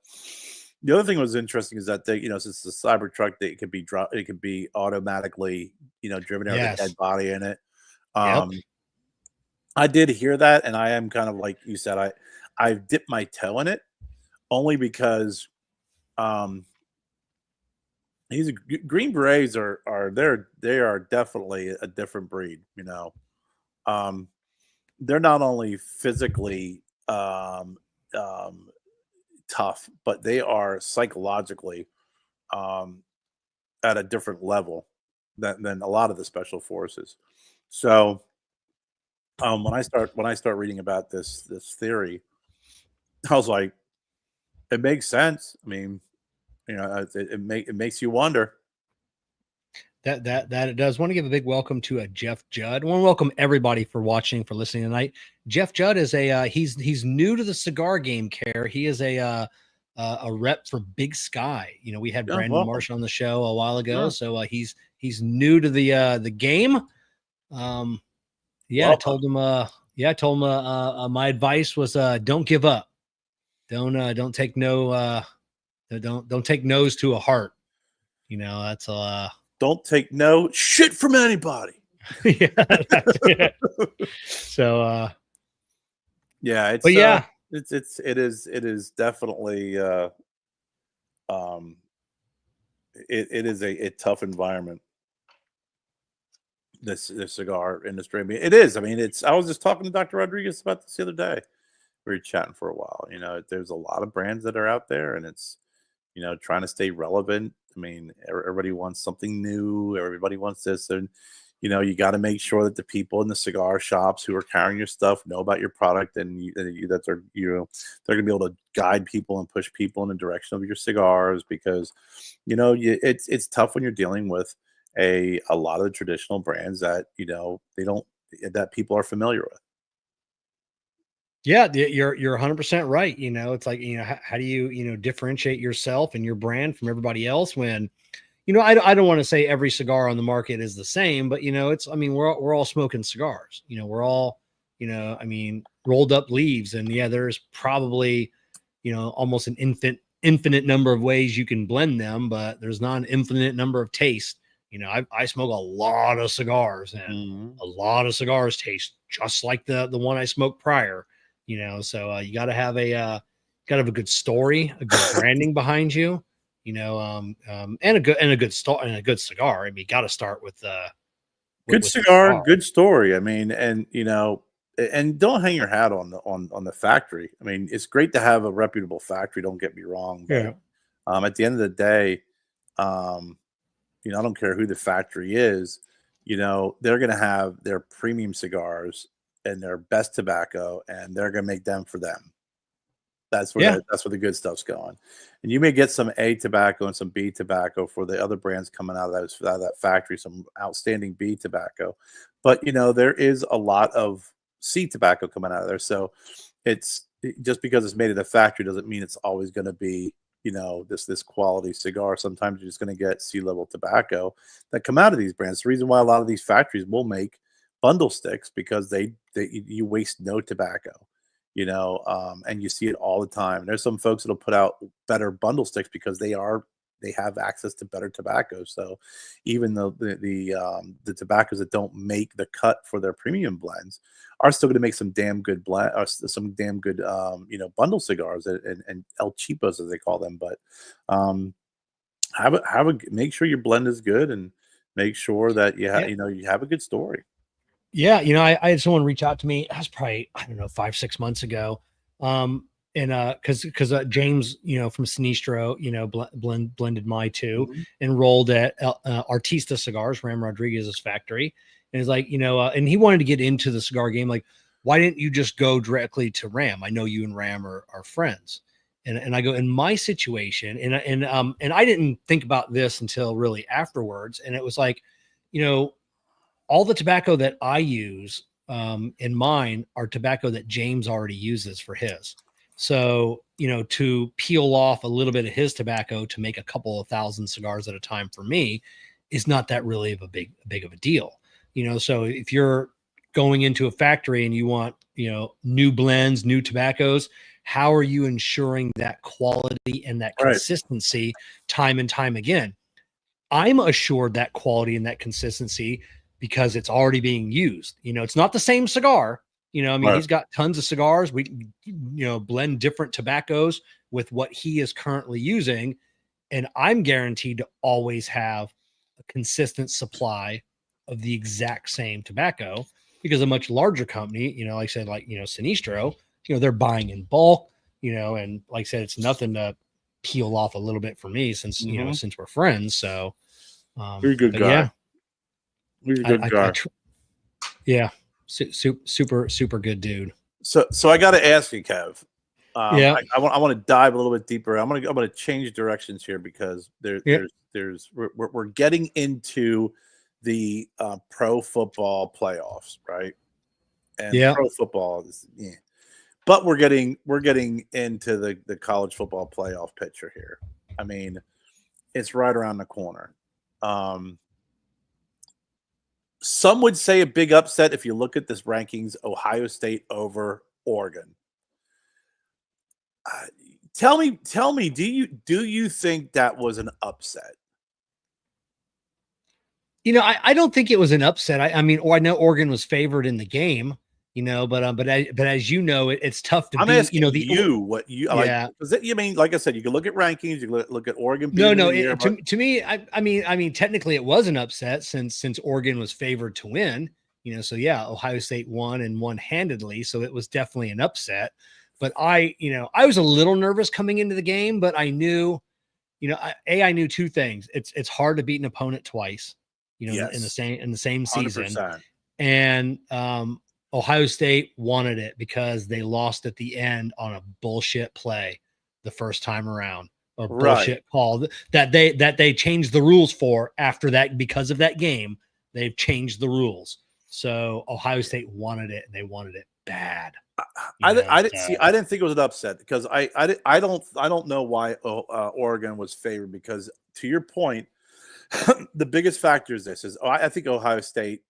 the other thing that was interesting is that since the Cybertruck, it could be automatically driven out with a dead body in it. I did hear that, and I am kind of like you said, I've dipped my toe in it only because Green Berets they are definitely a different breed. They're not only physically tough, but they are psychologically at a different level than a lot of the special forces. So when I start reading about this theory, I was like, it makes sense. I mean, it makes you wonder. That it does. Want to give a big welcome to Jeff Judd. I want to welcome everybody for watching, for listening tonight. Jeff Judd is he's new to the cigar game, Kerr. He is a rep for Big Sky. We had Brandon Marsh on the show a while ago, so he's new to the game. I told him my advice was don't give up. Don't take no don't take no's to a heart. That's don't take no shit from anybody. Yeah, that's it. So yeah, it's but yeah, it is definitely it is a tough environment, this cigar industry. I mean, it is. I mean, I was just talking to Dr. Rodriguez about this the other day. We were chatting for a while. There's a lot of brands that are out there, and it's trying to stay relevant. I mean, everybody wants something new. Everybody wants this, and you got to make sure that the people in the cigar shops who are carrying your stuff know about your product, and that they're going to be able to guide people and push people in the direction of your cigars, because it's tough when you're dealing with a lot of the traditional brands that that people are familiar with. Yeah, you're 100% right. It's like, how do you, differentiate yourself and your brand from everybody else when, I don't want to say every cigar on the market is the same, but we're all smoking cigars. We're all, rolled up leaves, and there's probably, almost an infinite number of ways you can blend them, but there's not an infinite number of tastes. I smoke a lot of cigars, and a lot of cigars taste just like the one I smoked prior. So you got to have got to have a good story, a good branding behind you, and a good cigar. I mean, you got to start with Good with the cigar, cigar. good story. I mean, and and don't hang your hat on the factory. I mean, it's great to have a reputable factory. Don't get me wrong, but Yeah. at the end of the day, um, I don't care who the factory is. They're going to have their premium cigars and their best tobacco, and they're going to make them for them. That's where Yeah. that's where the good stuff's going. And you may get some A tobacco and some B tobacco for the other brands coming out of that factory, some outstanding B tobacco. But there is a lot of C tobacco coming out of there. So just because it's made at a factory doesn't mean it's always going to be, this quality cigar. Sometimes you're just going to get C-level tobacco that come out of these brands. The reason why a lot of these factories will make bundle sticks because you waste no tobacco. And you see it all the time. There's some folks that'll put out better bundle sticks because they have access to better tobacco. So even though the tobaccos that don't make the cut for their premium blends are still going to make some damn good bundle cigars and El Cheapos as they call them. But make sure your blend is good and make sure that you have a good story. Yeah, I had someone reach out to me. That was probably, I don't know, 5-6 months ago. And because James, from Sinistro, blended my two and rolled at Artista Cigars, Ram Rodriguez's factory. And it's like, and he wanted to get into the cigar game. Like, why didn't you just go directly to Ram? I know you and Ram are friends. And I go, in my situation, and I didn't think about this until really afterwards. And it was like, all the tobacco that I use in mine are tobacco that James already uses for his. So, to peel off a little bit of his tobacco to make a couple of thousand cigars at a time for me is not that really of a big of a deal. So if you're going into a factory and you want, new blends, new tobaccos, how are you ensuring that quality and that consistency time and time again? I'm assured that quality and that consistency because it's already being used. It's not the same cigar. He's got tons of cigars. We, blend different tobaccos with what he is currently using. And I'm guaranteed to always have a consistent supply of the exact same tobacco because a much larger company, like I said, like, Sinistro, they're buying in bulk, and like I said, it's nothing to peel off a little bit for me since, since we're friends. So, you're a good guy. Yeah, you're a good guy. Yeah. Super good dude. So I got to ask you, Kev. Yeah. I want to dive a little bit deeper. I'm gonna change directions here because we're getting into the pro football playoffs, right? And pro football is but we're getting into the college football playoff picture here. I mean, it's right around the corner. Some would say a big upset if you look at this rankings: Ohio State over Oregon. Tell me, do you think that was an upset? I don't think it was an upset. I mean, or I know Oregon was favored in the game, but as you know, it's tough to I'm beat. asking what you like. Because you mean, like I said, you can look at rankings, you can look at Oregon. To me, I mean, technically, it was an upset since Oregon was favored to win. So yeah, Ohio State won and won handedly, so it was definitely an upset. But I was a little nervous coming into the game, but I knew, I knew two things. It's hard to beat an opponent twice, in the same season. 100%. And Ohio State wanted it because they lost at the end on a bullshit play the first time around, or bullshit call that they changed the rules for after that. Because of that game, they've changed the rules. So Ohio State wanted it, and they wanted it bad. I didn't think it was an upset because I don't know why Oregon was favored, because to your point, the biggest factor is this: I think Ohio State,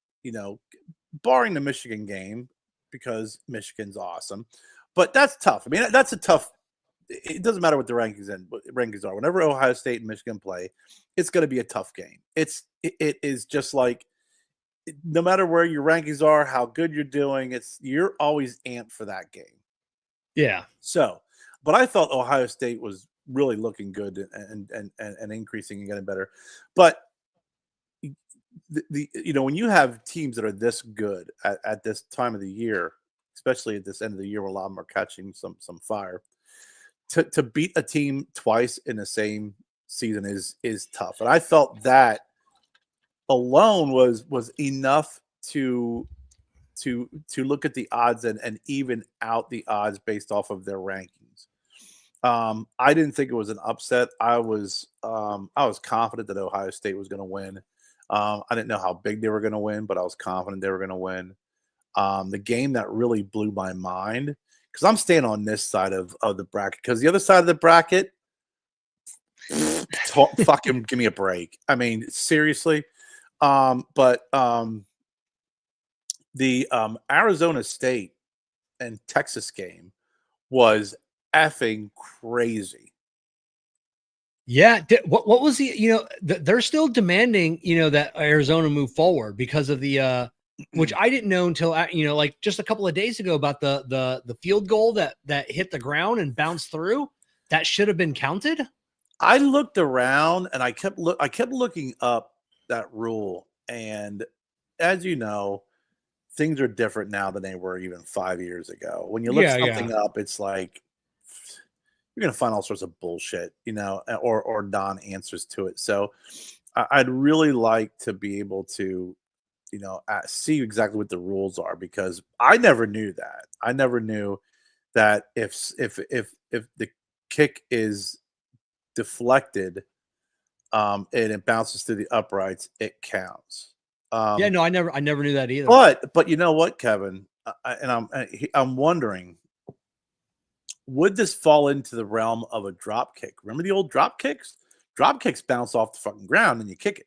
barring the Michigan game, because Michigan's awesome, but that's tough. I mean, that's a tough. It doesn't matter what the rankings are. Whenever Ohio State and Michigan play, it's going to be a tough game. It is just like, no matter where your rankings are, how good you're doing, you're always amped for that game. Yeah. So but I thought Ohio State was really looking good and increasing and getting better. But the when you have teams that are this good at this time of the year, especially at this end of the year where a lot of them are catching some fire, to beat a team twice in the same season is tough. And I felt that alone was enough to look at the odds and even out the odds based off of their rankings. I didn't think it was an upset. I was confident that Ohio State was going to win. I didn't know how big they were going to win, but I was confident they were going to win. The game that really blew my mind, because I'm staying on this side of the bracket, because the other side of the bracket, fucking give me a break. I mean, seriously. But the Arizona State and Texas game was effing crazy. Yeah. What was the, they're still demanding, that Arizona move forward because of the, which I didn't know until, like just a couple of days ago about the field goal that hit the ground and bounced through. That should have been counted. I looked around and I kept looking up that rule. And as you know, things are different now than they were even 5 years ago. When you look something up, it's like you're going to find all sorts of bullshit, or non-answers to it. So I'd really like to be able to, see exactly what the rules are, because I never knew that. I never knew that if the kick is deflected, and it bounces through the uprights, it counts. Yeah, no, I never knew that either. But you know what, Kevin, I'm wondering, would this fall into the realm of a drop kick? Remember the old drop kicks? Drop kicks bounce off the fucking ground and you kick it.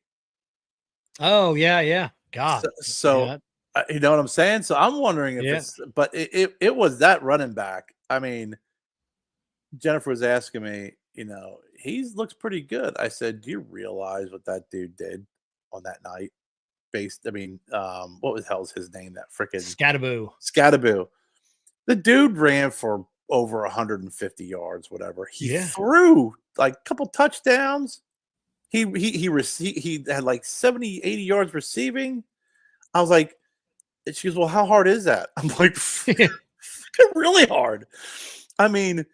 Oh yeah. God. So you know what I'm saying? So I'm wondering if it's, but it was that running back. I mean, Jennifer was asking me, he looks pretty good. I said, do you realize what that dude did on that night? What the hell's his name? That freaking Scattaboo. The dude ran for over 150 yards, whatever. He threw like a couple touchdowns. He had like 70, 80 yards receiving. I was like, she goes, well, how hard is that? I'm like, really hard. I mean,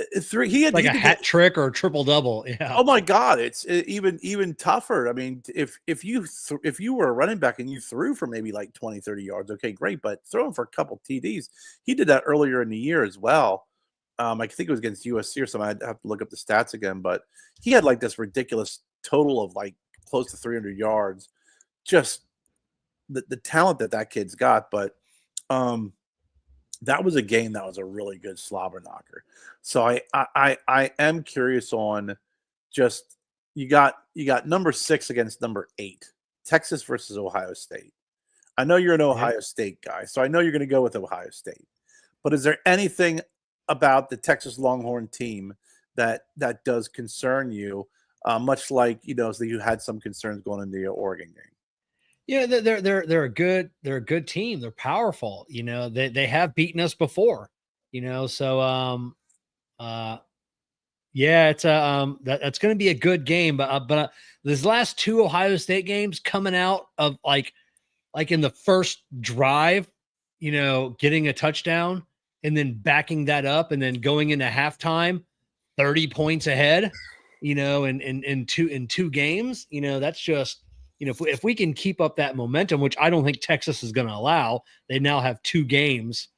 he had a hat trick or a triple double. Yeah. Oh my God, it's even tougher. I mean, if you were a running back and you threw for maybe like 20, 30 yards, okay, great. But throwing for a couple TDs, he did that earlier in the year as well. I think it was against USC or something. I'd have to look up the stats again, but he had like this ridiculous total of like close to 300 yards. Just the talent that kid's got. But that was a game that was a really good slobber knocker. So I am curious on just you got number 6 against number 8, Texas versus Ohio State. I know you're an Ohio State guy, so I know you're going to go with Ohio State. But is there anything about the Texas Longhorn team that does concern you, much like so you had some concerns going into your Oregon game? Yeah, they're a good team. They're powerful. They have beaten us before. So yeah, it's that's going to be a good game. But these last 2 Ohio State games coming out of like in the first drive, getting a touchdown and then backing that up and then going into halftime 30 points ahead, in two games, that's just. If we can keep up that momentum, which I don't think Texas is going to allow, they now have 2 games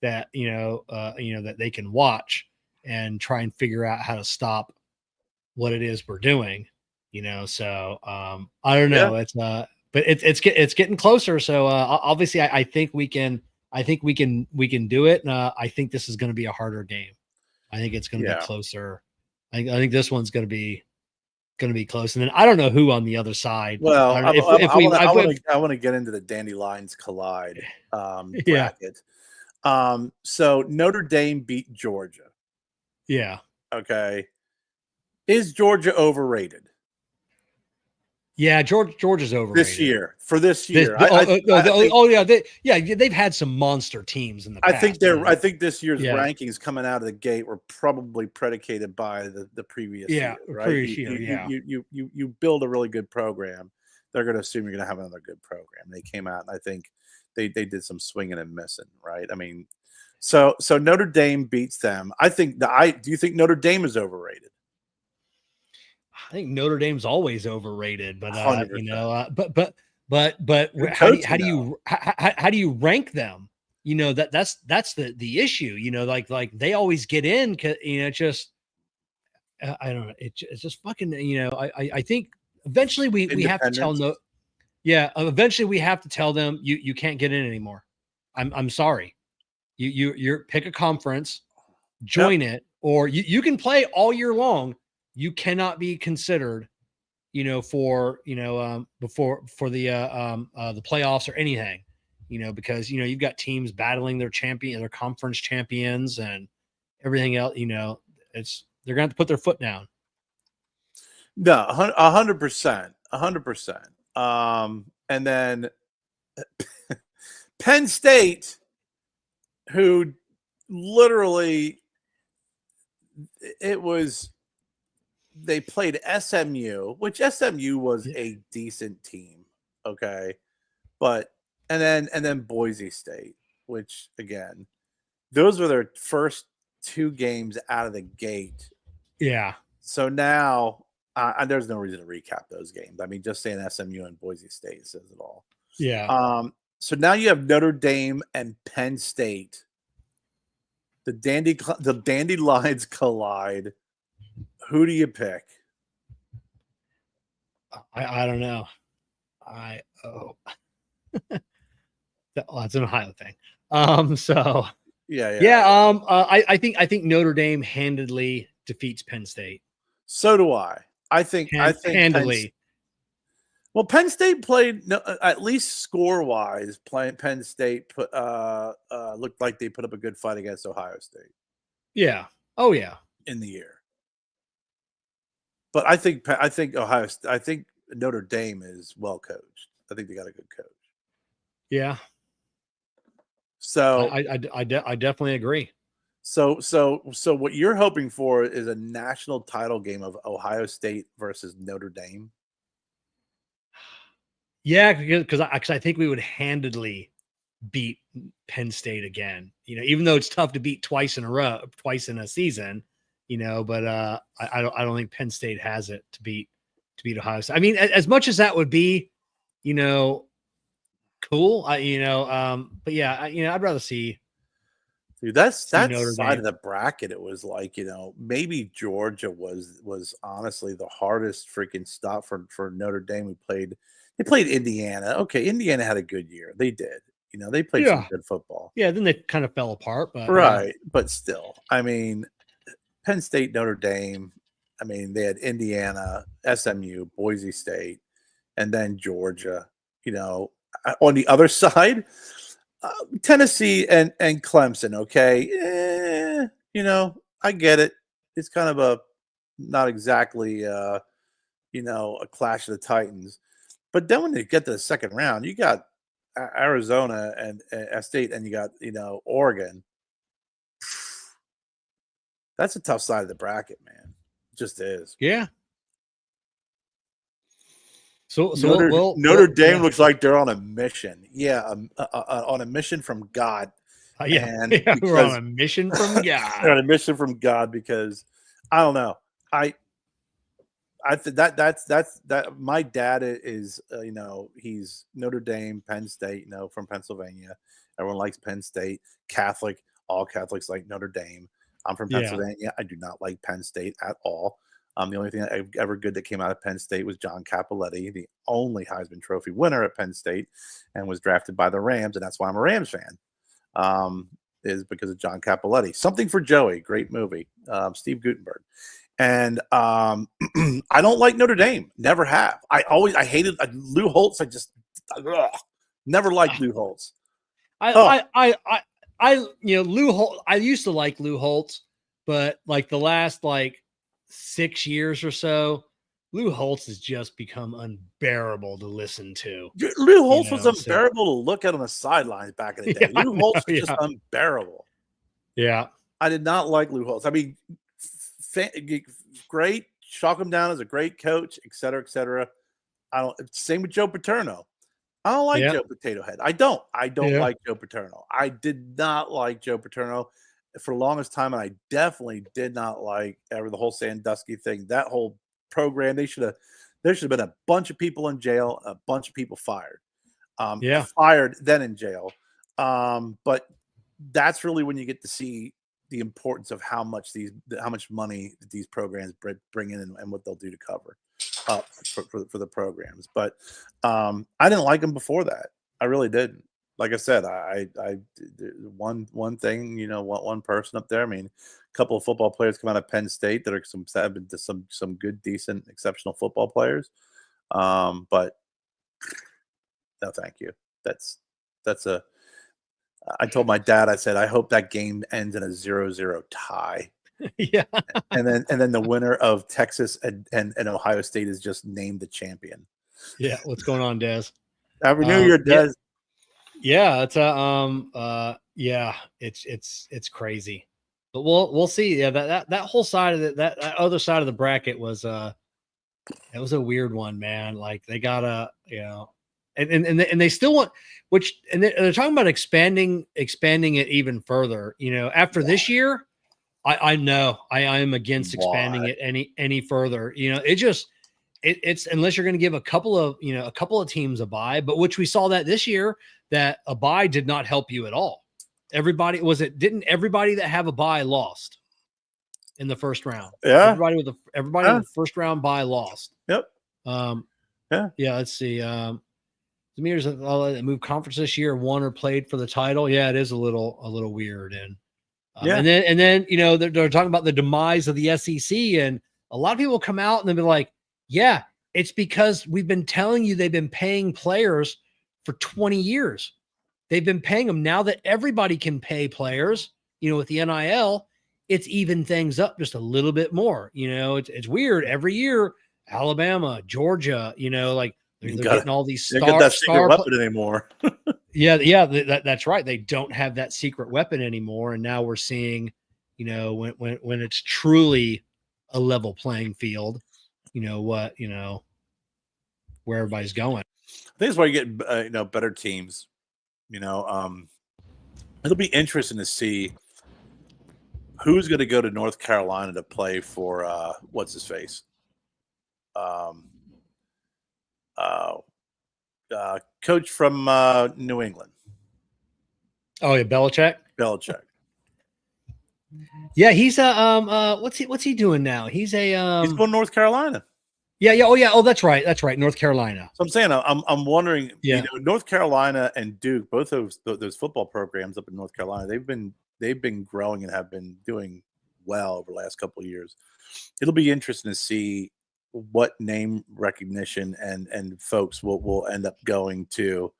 that that they can watch and try and figure out how to stop what it is we're doing. So I don't know. It's but it's getting closer. So obviously, I think we can. I think we can do it. And I think this is going to be a harder game. I think it's going to be closer. I think this one's going to be close. And then I don't know who on the other side. Well, I want to get into the Dandelions Collide bracket. So Notre Dame beat Georgia. Yeah. Okay. Is Georgia overrated? Yeah, George is overrated this year. For this This, year, yeah, they've had some monster teams in the I past. think this year's Yeah. rankings coming out of the gate were probably predicated by the previous year, right? Previous year, yeah. You build a really good program, they're going to assume you're going to have another good program. They came out and I think they did some swinging and missing, right? I mean, so Notre Dame beats them. I think do you think Notre Dame is overrated? I think Notre Dame's always overrated, but 100%. but Good how do coaching, how do you rank them? You know, that's the issue. You know, like they always get in. You know, just I don't know. It's just fucking. You know, I think eventually we have to tell Independence. eventually we have to tell them you can't get in anymore. I'm sorry. You're pick a conference, join it, or you can play all year long. You cannot be considered, you know, for for the playoffs or anything, you know, because you know you've got teams battling their conference champions and everything else. You know, they're going to have to put their foot down. No, 100%, 100%. And then Penn State, who literally they played SMU, which SMU was a decent team, okay, but and then Boise State, which again, those were their first 2 games out of the gate. Yeah. So now, there's no reason to recap those games. I mean, just saying SMU and Boise State says it all. Yeah. So now you have Notre Dame and Penn State. The dandelions collide. Who do you pick? I don't know. That's an Ohio thing. So Yeah. I think Notre Dame handedly defeats Penn State. So do I. I think handily. Penn State played at least score wise. Penn State looked like they put up a good fight against Ohio State. Yeah. Oh yeah. In the year. But I think Notre Dame is well coached. I think they got a good coach. Yeah. So I definitely agree. So what you're hoping for is a national title game of Ohio State versus Notre Dame. Yeah, because I think we would handedly beat Penn State again. You know, even though it's tough to beat twice in a season. You know, but I don't think Penn State has it to beat Ohio State. I mean, as much as that would be, you know, cool. But yeah, I'd rather see. Dude, that side of the bracket. It was like, you know, maybe Georgia was honestly the hardest freaking stop for Notre Dame. They played Indiana. Okay, Indiana had a good year. They did. You know, they played some good football. Yeah, then they kind of fell apart. But right, but still, I mean. Penn State, Notre Dame. I mean, they had Indiana, SMU, Boise State, and then Georgia. You know, on the other side, Tennessee and Clemson. Okay, you know, I get it. It's kind of a not exactly, a clash of the Titans. But then when they get to the second round, you got Arizona and State, and you got Oregon. That's a tough side of the bracket, man. It just is. Yeah. So Notre Dame looks like they're on a mission. Yeah, on a mission from God. We're on a mission from God. They're on a mission from God because I don't know. That's my dad is he's Notre Dame, Penn State, from Pennsylvania. Everyone likes Penn State. Catholic, all Catholics like Notre Dame. I'm from Pennsylvania. Yeah. I do not like Penn State at all. The only thing ever good that came out of Penn State was John Cappelletti, the only Heisman Trophy winner at Penn State, and was drafted by the Rams, and that's why I'm a Rams fan. Is because of John Cappelletti. Something for Joey, great movie. Steve Guttenberg. And I don't like Notre Dame. Never have. I hated Lou Holtz. Never liked Lou Holtz. Lou Holtz. I used to like Lou Holtz, but like the last 6 years or so, Lou Holtz has just become unbearable to listen to. Lou Holtz was so unbearable to look at on the sidelines back in the day. Yeah, Lou Holtz was just unbearable. Yeah. I did not like Lou Holtz. I mean, great, chalk him down as a great coach, et cetera, et cetera. Same with Joe Paterno. I don't like Joe Potato Head. I don't like Joe Paterno. I did not like Joe Paterno for the longest time, and I definitely did not like the whole Sandusky thing. That whole program, there should have been a bunch of people in jail, a bunch of people fired. Fired, then in jail. But that's really when you get to see the importance of how much money these programs bring in and what they'll do to cover up for the programs. But I didn't like them before that. I really didn't. Like I said, I one thing, one person up there. I mean, a couple of football players come out of Penn State that are some good, decent, exceptional football players. But no, thank you. I told my dad, I said, I hope that game ends in a 0-0 tie. Yeah. and then the winner of Texas and Ohio State is just named the champion. Yeah. What's going on, Des? Happy New Year, Des. Yeah, it's it's crazy. But we'll see. Yeah, that whole side of that other side of the bracket was it was a weird one, man. Like they gotta, and they still want, and they're talking about expanding it even further. After this year, I know I am against expanding it any further. It's unless you're going to give a couple of teams a bye, but which we saw that this year, that a bye did not help you at all. Didn't everybody that have a bye lost in the first round? Yeah. Everybody with the first round bye lost. Yep. Yeah. Let's see. The meters that moved conference this year won or played for the title. Yeah, it is a little weird. And and then they're talking about the demise of the SEC, and a lot of people come out and they'll be like, yeah, it's because we've been telling you they've been paying players for 20 years. They've been paying them. Now that everybody can pay players, with the NIL, it's even things up just a little bit more. It's weird. Every year, Alabama, Georgia, like they're getting all these star weapon anymore. That's right. They don't have that secret weapon anymore. And now we're seeing, when it's truly a level playing field, where everybody's going. I think that's why you get better teams. It'll be interesting to see who's going to go to North Carolina to play for what's his face, coach from New England. Oh yeah, Belichick. Yeah, he's what's he doing now? He's he's going to North Carolina. Yeah. Oh, that's right. North Carolina. So I'm saying, I'm wondering, North Carolina and Duke, both of those football programs up in North Carolina, they've been growing and have been doing well over the last couple of years. It'll be interesting to see what name recognition and folks will end up going to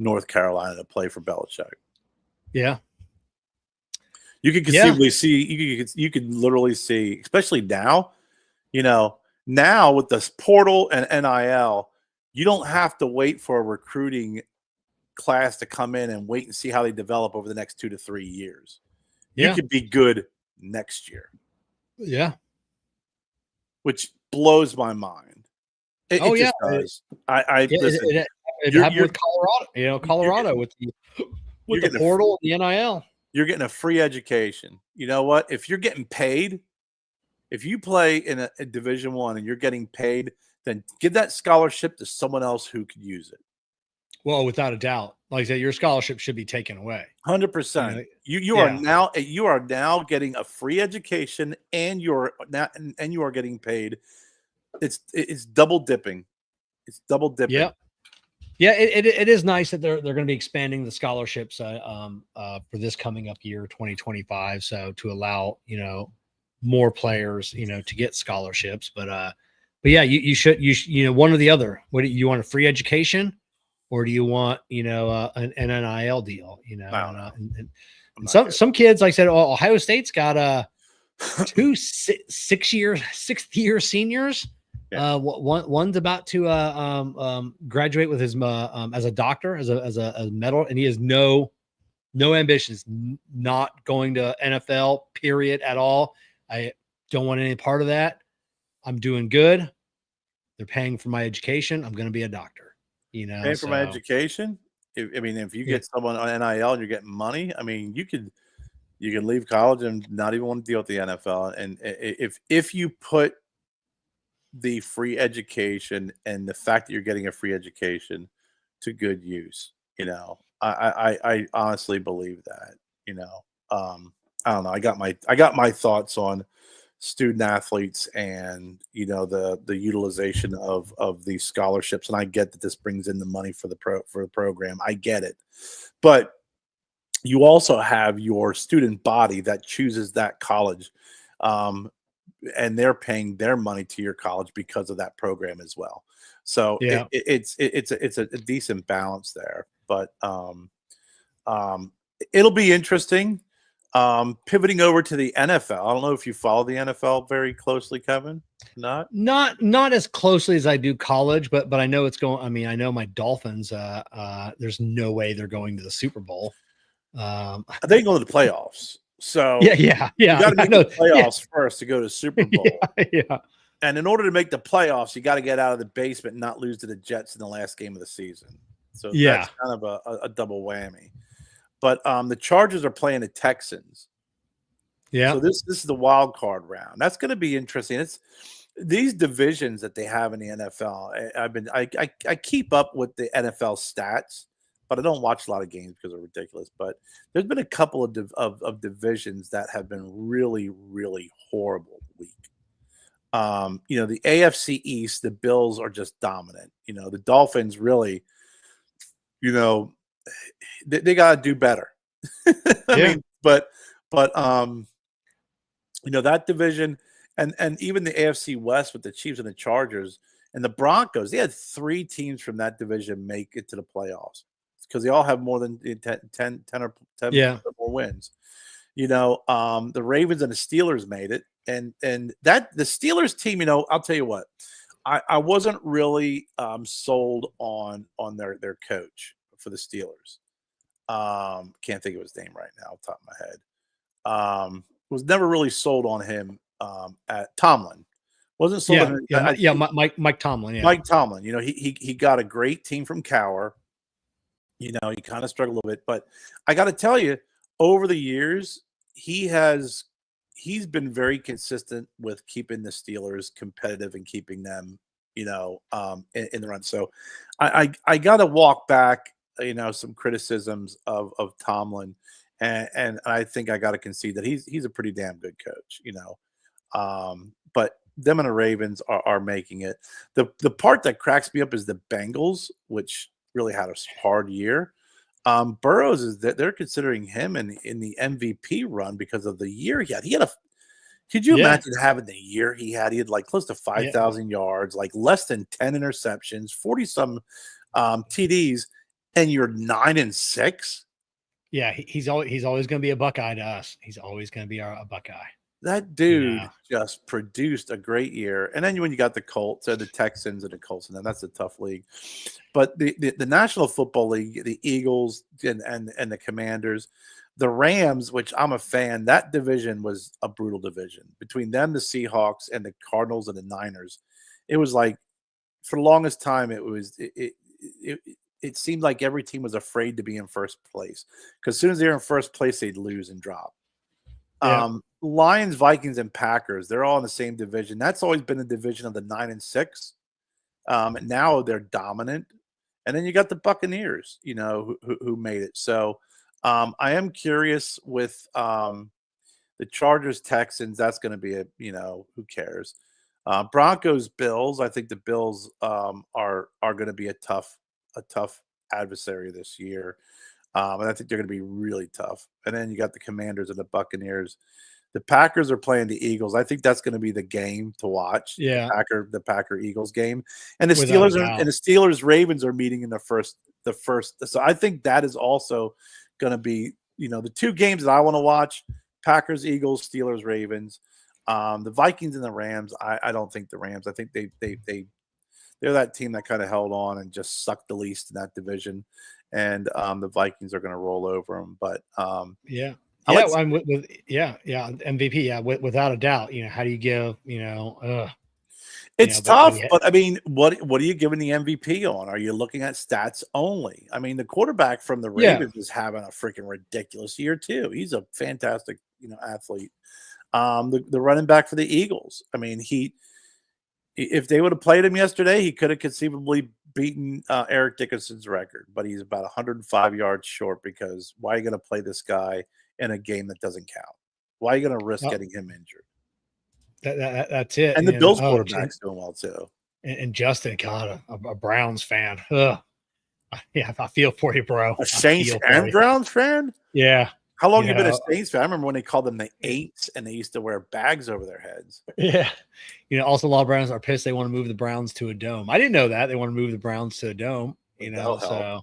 North Carolina to play for Belichick. Yeah. You could conceivably see, you could literally see, especially now, now with this portal and NIL, you don't have to wait for a recruiting class to come in and wait and see how they develop over the next 2 to 3 years. You could be good next year. Yeah. Which blows my mind. It just does. It happened with Colorado, Colorado with the portal and the NIL. You're getting a free education. You know what? If you're getting paid, if you play in a Division I and you're getting paid, then give that scholarship to someone else who could use it. Well, without a doubt, like I said, your scholarship should be taken away. 100%. You are now getting a free education, and you are getting paid. It's double dipping. It's double dipping. Yeah. Yeah, it is nice that they're going to be expanding the scholarships for this coming up year, 2025. So to allow more players to get scholarships, but yeah, you should one or the other. What do you want, a free education, or do you want an NIL deal? And some kids, like I said, Ohio State's got 2 6th year seniors Yeah. One's about to graduate with his as a doctor, as a medical, and he has no ambitions, not going to NFL period at all. I don't want any part of that. I'm doing good. They're paying for my education. I'm going to be a doctor, Paying for my so education. If you yeah, get someone on NIL and you're getting money, I mean, you can leave college and not even want to deal with the NFL. And if you put the free education and the fact that you're getting a free education to good use, I honestly believe that. You know, I don't know. I got my thoughts on student athletes and the utilization of these scholarships, and I get that this brings in the money for the program. I get it, but you also have your student body that chooses that college, um, and they're paying their money to your college because of that program as well. So yeah. it's a decent balance there, but um, it'll be interesting. Pivoting over to the NFL, I don't know if you follow the NFL very closely, Kevin. Not? Not as closely as I do college, but I know it's going. I mean, I know my Dolphins. There's no way they're going to the Super Bowl. They go to the playoffs, so yeah. you got to I make know. the playoffs first to go to Super Bowl. Yeah. And in order to make the playoffs, you got to get out of the basement and not lose to the Jets in the last game of the season. So Yeah. that's kind of a double whammy. But the Chargers are playing the Texans. Yeah. So this is the wild card round. That's going to be interesting. It's these divisions that they have in the NFL. I keep up with the NFL stats, but I don't watch a lot of games because they're ridiculous. But there's been a couple of divisions that have been really, really horrible week. The AFC East, the Bills are just dominant. The Dolphins really, you know, they got to do better. I Yeah. mean, but that division and even the AFC West with the Chiefs and the Chargers and the Broncos, they had 3 teams from that division make it to the playoffs because they all have more than 10 or 10 Yeah. or more wins. The Ravens and the Steelers made it, and that the Steelers team, I'll tell you what, I wasn't really sold on their coach for the Steelers. Can't think of his name right now off the top of my head. Was never really sold on him at Tomlin. Wasn't sold on him. Mike Tomlin. Yeah. Mike Tomlin. He got a great team from Cower. He kind of struggled a little bit, but I got to tell you, over the years, he's been very consistent with keeping the Steelers competitive and keeping them, in the run. So I got to walk back, some criticisms of Tomlin, and I think I got to concede that he's a pretty damn good coach, but them and the Ravens are making it. The part that cracks me up is the Bengals, which really had a hard year. Burrows is that they're considering him in the MVP run because of the year he had. Could you imagine having the year he had? He had like close to 5,000 yards, like less than 10 interceptions, 40 some TDs, and you're 9-6. Yeah. He's always going to be a Buckeye to us. He's always going to be a Buckeye. That dude just produced a great year. And then when you got the Colts, the Texans and the Colts, and then that's a tough league. But the National Football League, the Eagles and the Commanders, the Rams, which I'm a fan, that division was a brutal division. Between them, the Seahawks, and the Cardinals and the Niners, it was like for the longest time, it seemed like every team was afraid to be in first place because as soon as they're in first place, they'd lose and drop. Lions, Vikings, and Packers, they're all in the same division. That's always been the division of the 9-6. And now they're dominant. And then you got the Buccaneers, who made it. So I am curious with the Chargers, Texans. That's going to be who cares? Broncos, Bills. I think the Bills are going to be a tough adversary this year. And I think they're going to be really tough. And then you got the Commanders and the Buccaneers. The Packers are playing the Eagles. I think that's going to be the game to watch. Yeah. The Packer Eagles game. And the Steelers Ravens are meeting in the first. So I think that is also going to be, the 2 games that I want to watch: Packers, Eagles, Steelers, Ravens. The Vikings and the Rams, I don't think the Rams. I think they're that team that kind of held on and just sucked the least in that division, and the Vikings are going to roll over them. But Yeah. I Yeah. like I'm with yeah. MVP. Yeah. Without a doubt. How do you give, it's but tough, yeah. but I mean, what are you giving the MVP on? Are you looking at stats only? I mean, the quarterback from the Yeah. Ravens is having a freaking ridiculous year too. He's a fantastic, athlete. The running back for the Eagles. I mean, if they would have played him yesterday, he could have conceivably beaten Eric Dickerson's record, but he's about 105 yards short because why are you going to play this guy in a game that doesn't count? Why are you going to risk getting him injured? That's it. And the Bills quarterback's doing well too. And Justin, God, a Browns fan. Ugh. Yeah, I feel for you, bro. A Saints and Browns fan? Yeah. How long you been a Saints fan? I remember when they called them the Eights and they used to wear bags over their heads. Yeah. Also a lot of Browns are pissed. They want to move the Browns to a dome. I didn't know that. They want to move the Browns to a dome, so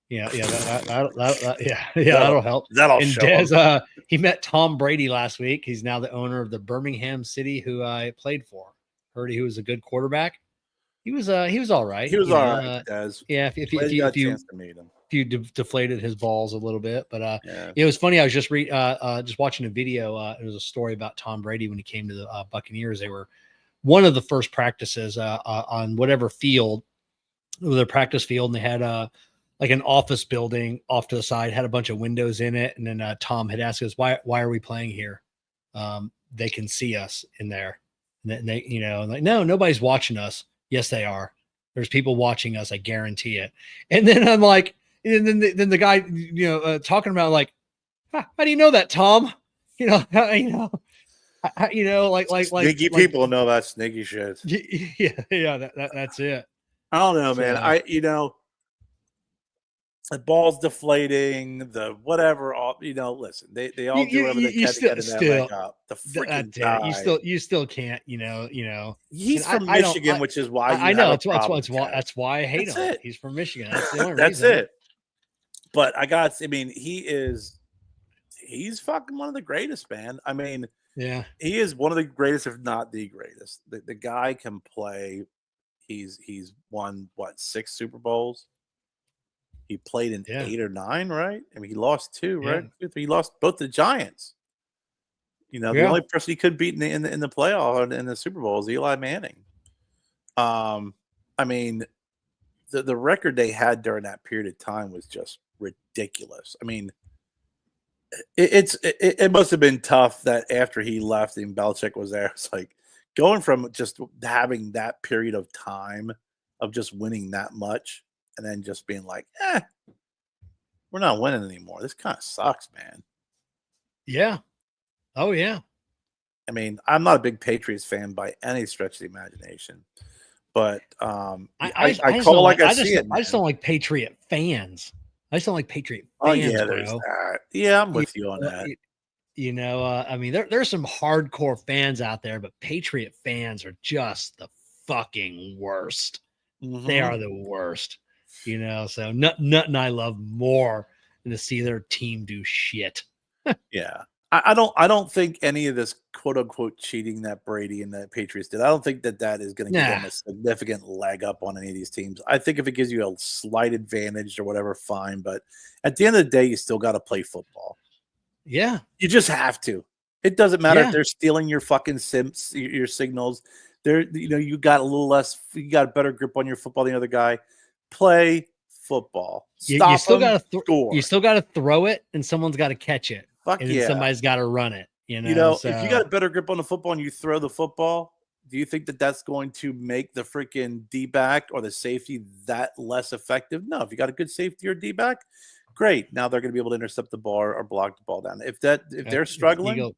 yeah, that'll help. That'll and show Dez, he met Tom Brady last week. He's now the owner of the Birmingham City, who I played for. Heard he was a good quarterback. He was all right. He was all right, Dez. Yeah, if you deflated his balls a little bit, but it was funny. I was just just watching a video. It was a story about Tom Brady when he came to the Buccaneers. They were one of the first practices on whatever field, their practice field, and they had like an office building off to the side, had a bunch of windows in it, and then Tom had asked us, "Why are we playing here? They can see us in there." And they, like, no, nobody's watching us. Yes, they are. There's people watching us. I guarantee it. And then I'm like, and then the guy, talking about like, how do you know that, Tom? Like sneaky people know that sneaky shit. Yeah. That's it. I don't know, man. The ball's deflating, the whatever. Listen, they all do whatever they can to get in that leg up. The freaking guy. You still can't. He's from Michigan, which is why I know. That's why I hate him. He's from Michigan. That's the only that's reason. it. But he's fucking one of the greatest, man. I mean, yeah, he is one of the greatest, if not the greatest. The guy can play. He's won 6 Super Bowls. He played in 8 or 9, right? I mean, he lost 2, right? He lost both the Giants. The only person he could beat in the playoff or in the Super Bowl is Eli Manning. I mean, the record they had during that period of time was just ridiculous. I mean, it must have been tough that after he left and Belichick was there. It's like going from just having that period of time of just winning that much and then just being like, we're not winning anymore. This kind of sucks, man. Yeah. Oh, yeah. I mean, I'm not a big Patriots fan by any stretch of the imagination, but I call like I see it. I just don't like Patriot fans. I just don't like Patriot fans. Oh, yeah, there's that. Yeah, I'm with you on that. I mean, there's some hardcore fans out there, but Patriot fans are just the fucking worst. Mm-hmm. They are the worst. So nothing I love more than to see their team do shit. Yeah. I don't think any of this quote unquote cheating that Brady and the Patriots did. I don't think that is going to give them a significant leg up on any of these teams. I think if it gives you a slight advantage or whatever, fine. But at the end of the day, you still got to play football. Yeah. You just have to. It doesn't matter if they're stealing your fucking your signals. You got a little less, you got a better grip on your football than the other guy. Play football. Stop you still got to score. You still got to throw it, and someone's got to catch it. Fuck and yeah. Somebody's got to run it. If you got a better grip on the football and you throw the football, do you think that that's going to make the freaking D-back or the safety that less effective? No. If you got a good safety or D-back, great. Now they're going to be able to intercept the ball or block the ball down. If they're struggling.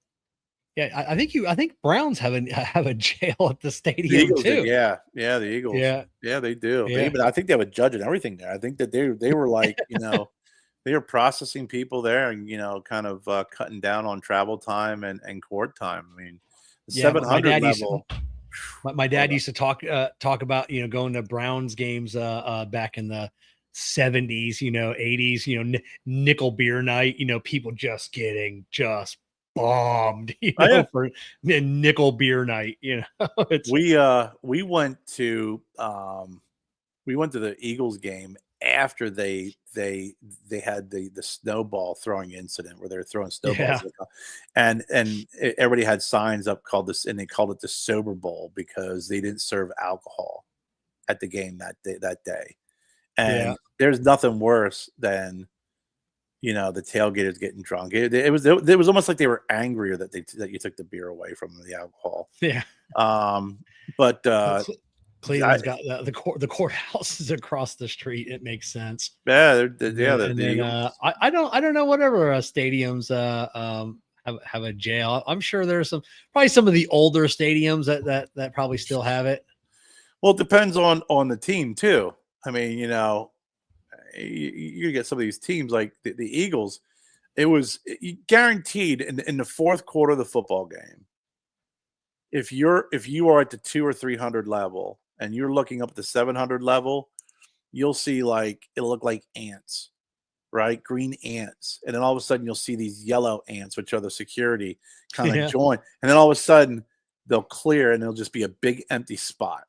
I think Browns have a jail at the stadium the Eagles too. The Eagles. Yeah, they do. Yeah. I think they have a judge and everything there. I think that they were like, they were processing people there and kind of cutting down on travel time and court time. I mean, the 700 level. My dad used to talk about going to Browns games back in the 70s, 80s, nickel beer night, people just getting bombed, Oh, yeah. for a nickel beer night. It's We went to the Eagles game after they had the snowball throwing incident where they were throwing snowballs yeah, at the everybody had signs up called this, and they called it the sober bowl because they didn't serve alcohol at the game that day. yeah, And there's nothing worse than the tailgaters getting drunk. It was almost like they were angrier that you took the beer away from them, the alcohol. yeah. Um, but Well, I, Cleveland's got the courthouse is across the street. It makes sense. yeah, And the then Eagles. I don't know whatever stadiums have a jail. I'm sure there's probably some of the older stadiums that probably still have it. Well, it depends on the team too. I mean, you get some of these teams like the Eagles. It was guaranteed in the fourth quarter of the football game. If you are at the 200 or 300 level and you're looking up at the 700 level, you'll see it'll look like ants, right? Green ants, and then all of a sudden you'll see these yellow ants, which are the security, kind of Yeah, join, and then all of a sudden they'll clear and there'll just be a big empty spot.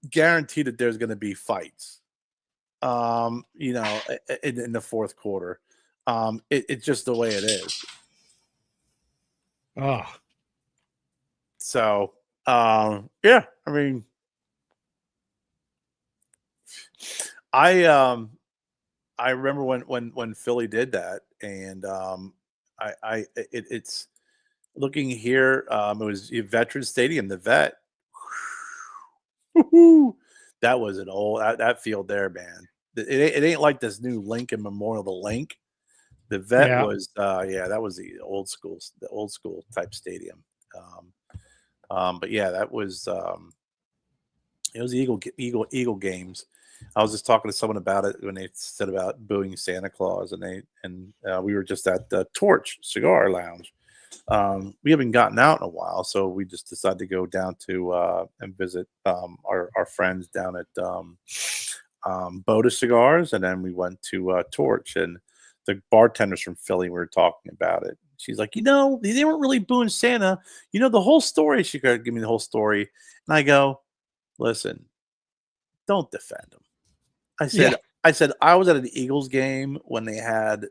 Guaranteed that there's going to be fights. In the fourth quarter. It's just the way it is. oh So, yeah, I mean, I remember when Philly did that, and it's looking here. It was Veterans Stadium, the Vet. Woo-hoo. That was an old that field there, man. It ain't like this new Lincoln Memorial, the Link. The Vet yeah. was, that was the old school type stadium. But yeah, that was it was Eagle games. I was just talking to someone about it when they said about booing Santa Claus, and we were just at the Torch Cigar Lounge. We haven't gotten out in a while, so we just decided to go down to and visit our friends down at Boda Cigars, and then we went to Torch, and the bartenders from Philly were talking about it. She's like, they weren't really booing Santa. The whole story. She could give me the whole story, and I go, listen, don't defend them. I said, Yeah. I was at an Eagles game when they had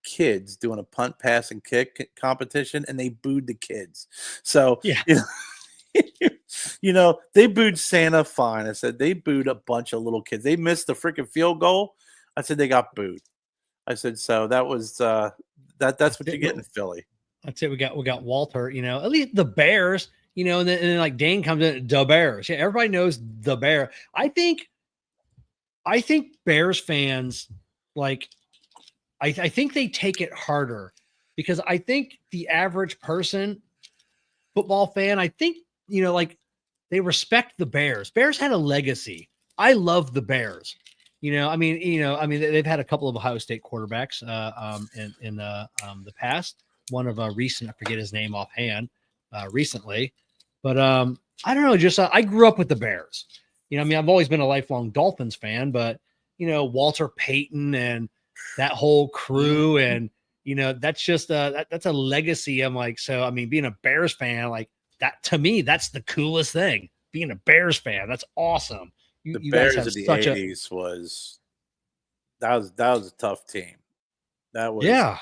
kids doing a punt, pass, and kick competition, and they booed the kids. So, Yeah. They booed Santa, fine. I said they booed a bunch of little kids. They missed the freaking field goal. I said they got booed. I said, so that was that's what you get in Philly. That's it. We got Walter, at least the Bears, and then like Dane comes in, the Bears. Yeah, everybody knows the Bear. I think Bears fans, like, I think they take it harder because I think the average person, football fan, I think, like, they respect the Bears. Bears had a legacy. I love the Bears. They've had a couple of Ohio State quarterbacks in the past. One of a recent, I forget his name offhand, recently, but I don't know. Just I grew up with the Bears. I've always been a lifelong Dolphins fan, but Walter Payton and that whole crew, and that's just that's a legacy. I'm like, so being a Bears fan, like that to me, that's the coolest thing. Being a Bears fan, that's awesome. The You guys Bears have of the such a '80s was a tough team. That was yeah.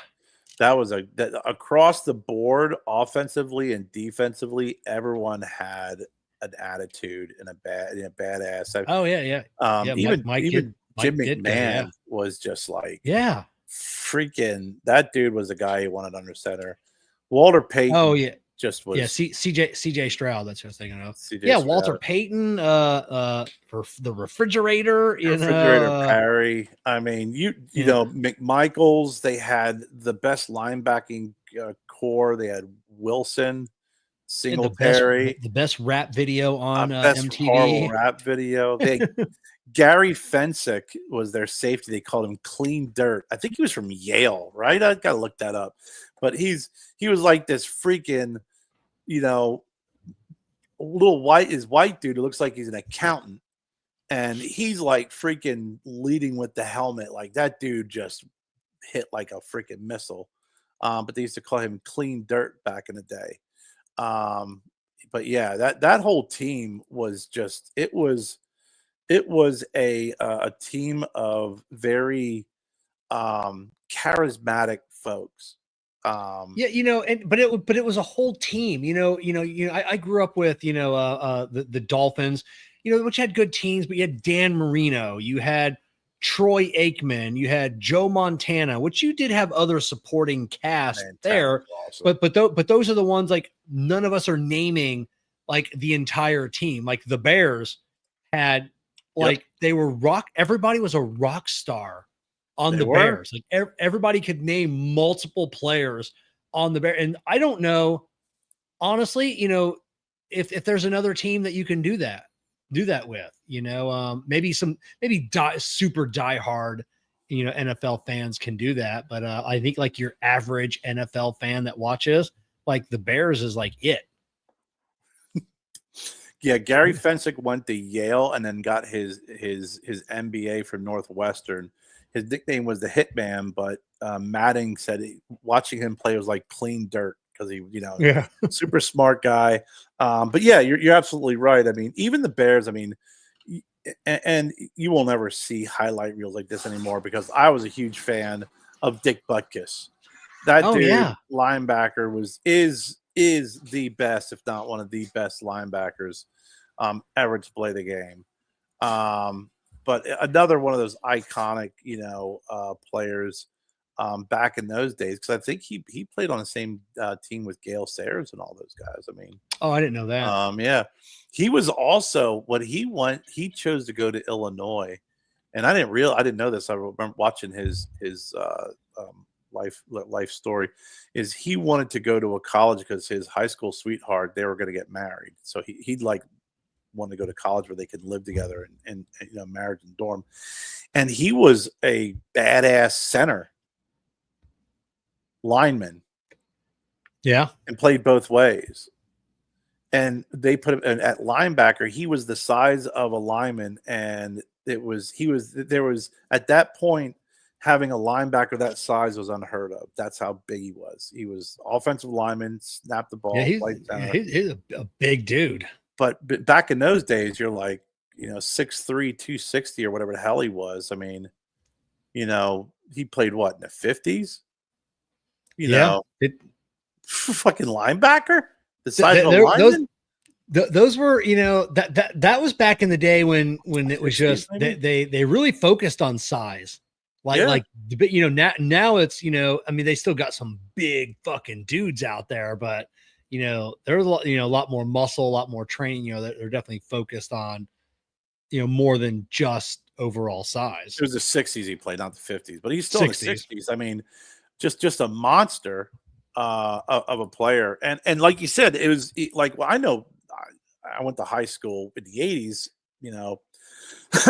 across the board, offensively and defensively, everyone had an attitude and a badass. Oh yeah. Even Mike Jim Ditka, McMahon was just like yeah. freaking. That dude was the guy who wanted under center. Walter Payton. Oh yeah. Just was. Yeah, CJ Stroud. That's what I was thinking of. CJ Yeah, Stroud. Walter Payton. For the refrigerator. Perry. I mean, McMichaels. They had the best linebacking core. They had Wilson, Singletary, the best rap video on best MTV. horrible rap video. Gary Fensick was their safety. They called him Clean Dirt. I think he was from Yale, right? I gotta look that up. But he was like this freaking, little white dude who looks like he's an accountant, and he's like freaking leading with the helmet. Like that dude just hit like a freaking missile. but they used to call him Clean Dirt back in the day. But yeah, that whole team was just it was a team of very charismatic folks. Um, Yeah, but it was a whole team. I grew up with the Dolphins, which had good teams, but you had Dan Marino, you had Troy Aikman, you had Joe Montana, which you did have other supporting cast Montana's there, awesome. but those are the ones like none of us are naming like the entire team. Like the Bears had Yep, like they were everybody was a rock star on they the were. Bears. Like everybody could name multiple players on the Bear. And I don't know, honestly, if there's another team that you can do that with, maybe super diehard, NFL fans can do that. But I think like your average NFL fan that watches, like the Bears is like it. Yeah, Gary Fensick went to Yale and then got his MBA from Northwestern. His nickname was the Hitman, but Matting said watching him play was like clean dirt because Yeah. super smart guy. But yeah, you're absolutely right. I mean, even the Bears. I mean, and you will never see highlight reels like this anymore because I was a huge fan of Dick Butkus. That Oh dude, yeah. linebacker, is the best, if not one of the best linebackers ever to play the game. But another one of those iconic, players back in those days because I think he played on the same team with Gale Sayers and all those guys. I mean, Oh, I didn't know that. yeah, he was also what he went. He chose to go to Illinois, and I didn't know this. I remember watching his life story. Is he wanted to go to a college because his high school sweetheart they were going to get married, so he'd like wanted to go to college where they could live together and marriage and dorm. And he was a badass center lineman Yeah. and played both ways. And they put him at linebacker. He was the size of a lineman, and there was at that point having a linebacker that size was unheard of. That's how big he was. He was offensive lineman, snapped the Yeah. ball, played center. He's a big dude. But back in those days, you're like 6'3", 260 or whatever the hell he was. I mean, he played what in the 50s? Yeah. Fucking linebacker, the size of a There, lineman. those were that was back in the day when it was 60s just maybe? they really focused on size Yeah, but now it's I mean they still got some big fucking dudes out there but there's a lot more muscle, a lot more training, they're definitely focused on more than just overall size. it was the 60s he played, not the 50s, but he's still in the 60s. 60s. I mean, just a monster of a player. And like you said, it was like I know I went to high school in the 80s.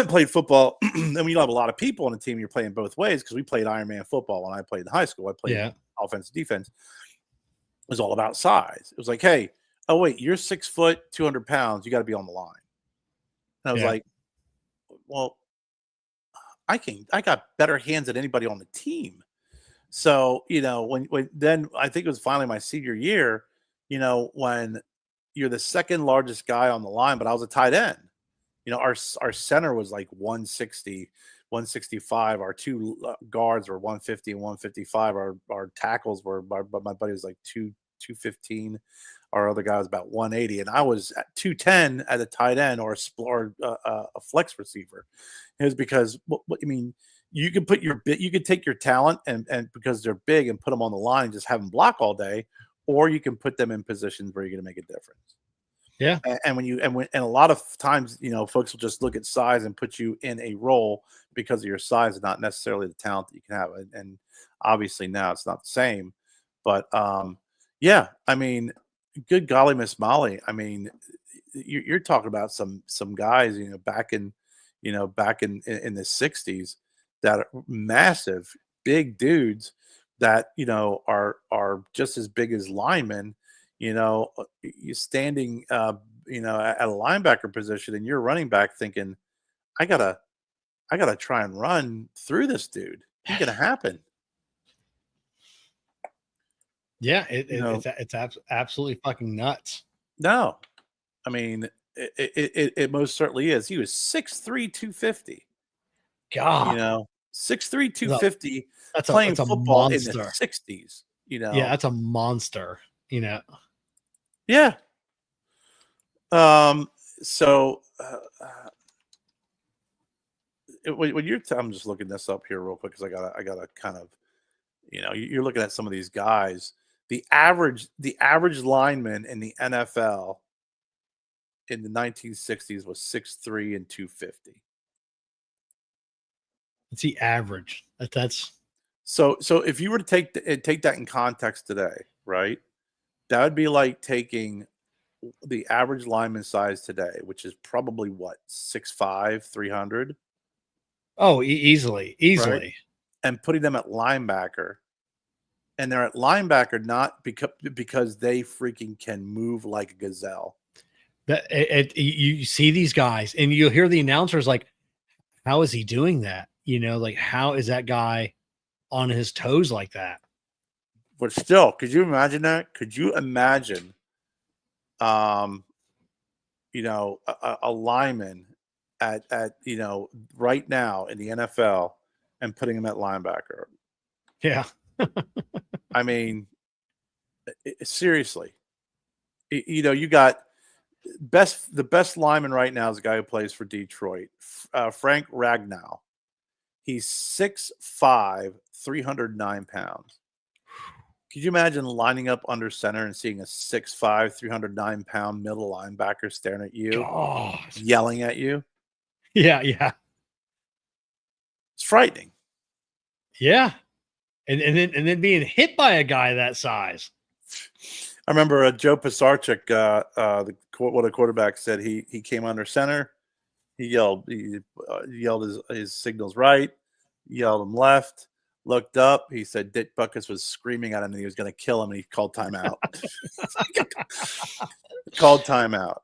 Played football, and when you have a lot of people on the team, you're playing both ways because we played Iron Man football when I played in high school. I played Yeah. offense, defense. It was all about size. It was like, hey, oh wait, you're 6 foot, 200 pounds. You got to be on the line. And I was Yeah. like, well, I got better hands than anybody on the team. So, when then I think it was finally my senior year, when you're the second largest guy on the line, but I was a tight end. Our center was like 160, 165. Our two guards were 150 and 155. Our tackles were, my buddy was like 215. Our other guy was about 180, and I was at 210 at a tight end or a flex receiver. It was because what I mean, you could you could take your talent and because they're big and put them on the line and just have them block all day, or you can put them in positions where you're going to make a difference. Yeah. And a lot of times, folks will just look at size and put you in a role because of your size and not necessarily the talent that you can have. And obviously now it's not the same, but yeah, I mean, good golly, Miss Molly. I mean, you're talking about some guys, back in in the 60s that are massive, big dudes that are just as big as linemen. You standing at a linebacker position and you're running back thinking, I gotta try and run through this dude. Ain't gonna happen. Yeah, You know, absolutely fucking nuts. no, I mean, it most certainly is. He was 6'3", 250. You God, know, 6'3", that's a 250, playing that's a football in the monster. 60s. You Yeah, know, that's a monster. You know. yeah. Um. So when you're, I'm just looking this up here real quick because I gotta kind of, you're looking at some of these guys. The average lineman in the NFL in the 1960s was 6'3" and 250. It's the average. That's So if you were to take that in context today, right? That would be like taking the average lineman size today, which is probably what, 6'5", 300, easily, right? easily. And putting them at linebacker. And they're at linebacker not because they freaking can move like a gazelle. You see these guys, and you'll hear the announcers like, "How is he doing that?" You know, like how is that guy on his toes like that? But still, could you imagine that? Could you imagine, um, a lineman at right now in the NFL and putting him at linebacker? Yeah, I mean, seriously, you got the best lineman right now is a guy who plays for Detroit, Frank Ragnow. He's 6'5", 309 pounds. Could you imagine lining up under center and seeing a 6'5", 309-pound middle linebacker staring at you, God. yelling at you? Yeah, yeah, It's frightening. yeah. And then being hit by a guy that size. I remember Joe Pisarcik, what a quarterback said. He came under center. He yelled his signals right, yelled him left, looked up. He said Dick Buckus was screaming at him and he was going to kill him, and he called timeout. Called timeout.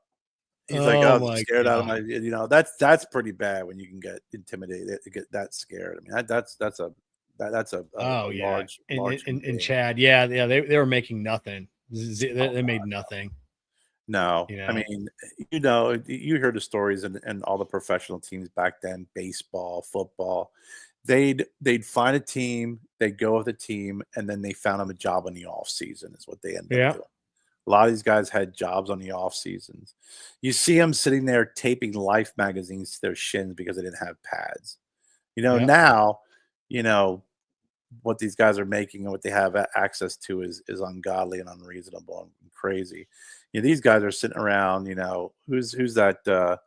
He's like, Oh "Oh, my scared out of my," God. that's pretty bad when you can get intimidated, get that scared. I mean, that's a Oh yeah. large human And being. Chad, yeah, they were making nothing. Oh, They made nothing, no, you I know. mean, you hear the stories and all the professional teams back then, baseball, football. They'd find a team, they'd go with a team, and then they found them a job in the off season is what they ended up Yeah. doing. A lot of these guys had jobs on the off seasons. You see them sitting there taping Life magazines to their shins because they didn't have pads. Yeah. Now, you know what these guys are making and what they have access to is ungodly and unreasonable and crazy. These guys are sitting around. Who's that? The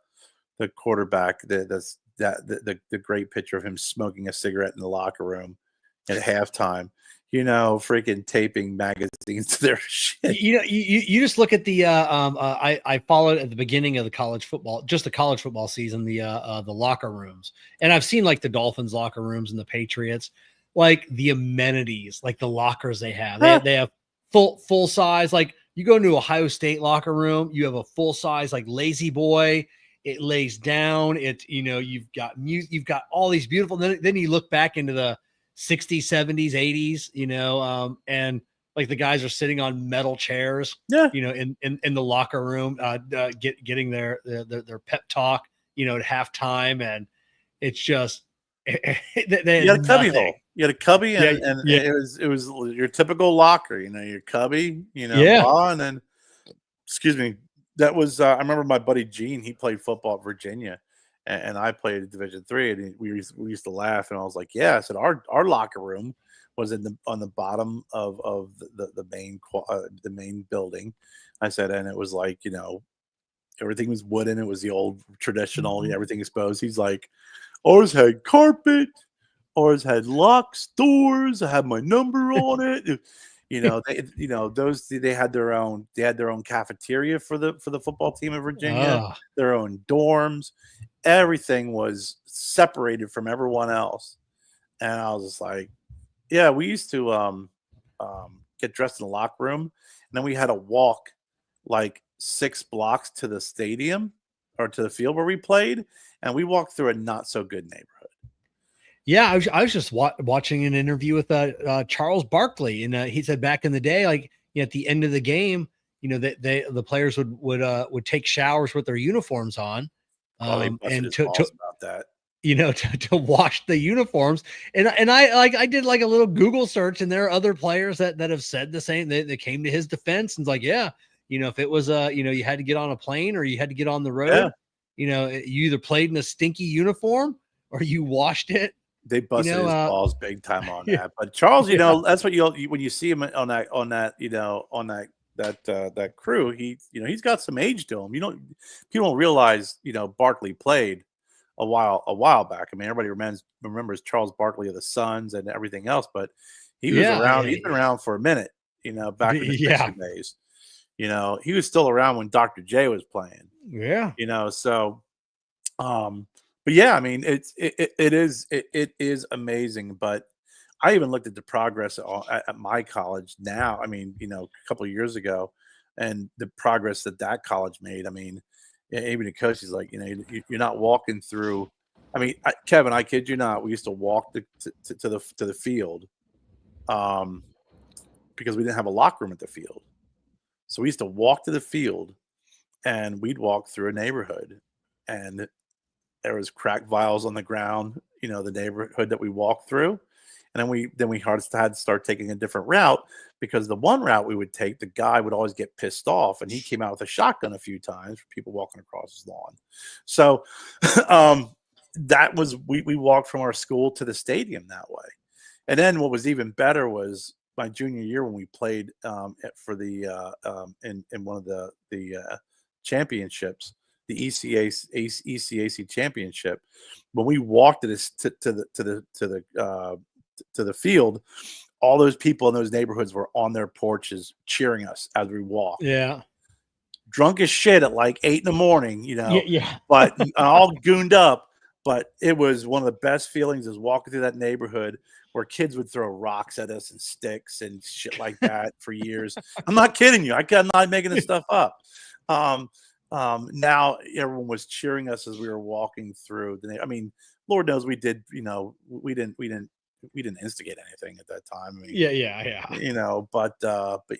quarterback the great picture of him smoking a cigarette in the locker room at halftime. Freaking taping magazines to their shit. You just look at the I followed at the beginning of the college football, just the college football season, the locker rooms, and I've seen like the Dolphins locker rooms and the Patriots, like the amenities, like the lockers they have. They have full size. Like you go into Ohio State locker room, you have a full size like lazy boy. It lays down. You've got all these beautiful. Then you look back into the 60s, 70s, 80s, and like the guys are sitting on metal chairs, Yeah. in the locker room, getting their pep talk, at halftime. And it's just, they You had had a cubby nothing. hole. You had a cubby, Yeah. and Yeah. it was your typical locker. Your cubby. Yeah. Blah, and then, excuse me. That was I remember my buddy Gene. He played football at Virginia, and I played at Division III. And we used to laugh. And I was like, "Yeah," I said, "Our locker room was on the bottom of the main building." I said, and it was like everything was wooden. It was the old traditional, everything exposed. He's like, "Ours had carpet. Ours had locks, doors. I had my number on it." They had their own cafeteria for the football team of Virginia, Oh, their own dorms. Everything was separated from everyone else. And I was just like, yeah, we used to get dressed in the locker room, and then we had to walk like 6 blocks to the stadium or to the field where we played, and we walked through a not so good neighborhood. Yeah, I was just watching an interview with Charles Barkley, and he said back in the day, like at the end of the game, that the players would take showers with their uniforms on, Well, he busted and his to balls about that. to wash the uniforms. And I did like a little Google search, and there are other players that have said the same. They came to his defense and like, yeah, if it was you had to get on a plane or you had to get on the road, Yeah, you either played in a stinky uniform or you washed it. they busted his Uh, balls big time on yeah, that. But Charles, yeah, that's what when you see him on that crew, he's got some age to him. People don't realize, Barkley played a while back. I mean, everybody remembers Charles Barkley of the Suns and everything else, but he was yeah, around. He's been around for a minute, back in the yeah, Sixer days. He was still around when Dr. J was playing. yeah. So but yeah, I mean, it is amazing. But I even looked at the progress at my college now. I mean, a couple of years ago, and the progress that college made. I mean, even the coach is like, you're not walking through. I mean, Kevin, I kid you not, we used to walk to the field, because we didn't have a locker room at the field. So we used to walk to the field, and we'd walk through a neighborhood, and there was crack vials on the ground, the neighborhood that we walked through. And then we had to start taking a different route, because the one route we would take, the guy would always get pissed off, and he came out with a shotgun a few times for people walking across his lawn. So that was we walked from our school to the stadium that way. And then what was even better was my junior year when we played for the in one of the championships, the ECAC championship. When we walked to the field, all those people in those neighborhoods were on their porches cheering us as we walked. Yeah. Drunk as shit at like 8 a.m, Yeah. but all gooned up. But it was one of the best feelings, is walking through that neighborhood where kids would throw rocks at us and sticks and shit like that for years. I'm not kidding you. I'm not making this stuff up. Now everyone was cheering us as we were walking through. I mean, Lord knows we did. We didn't instigate anything at that time. I mean, Yeah. But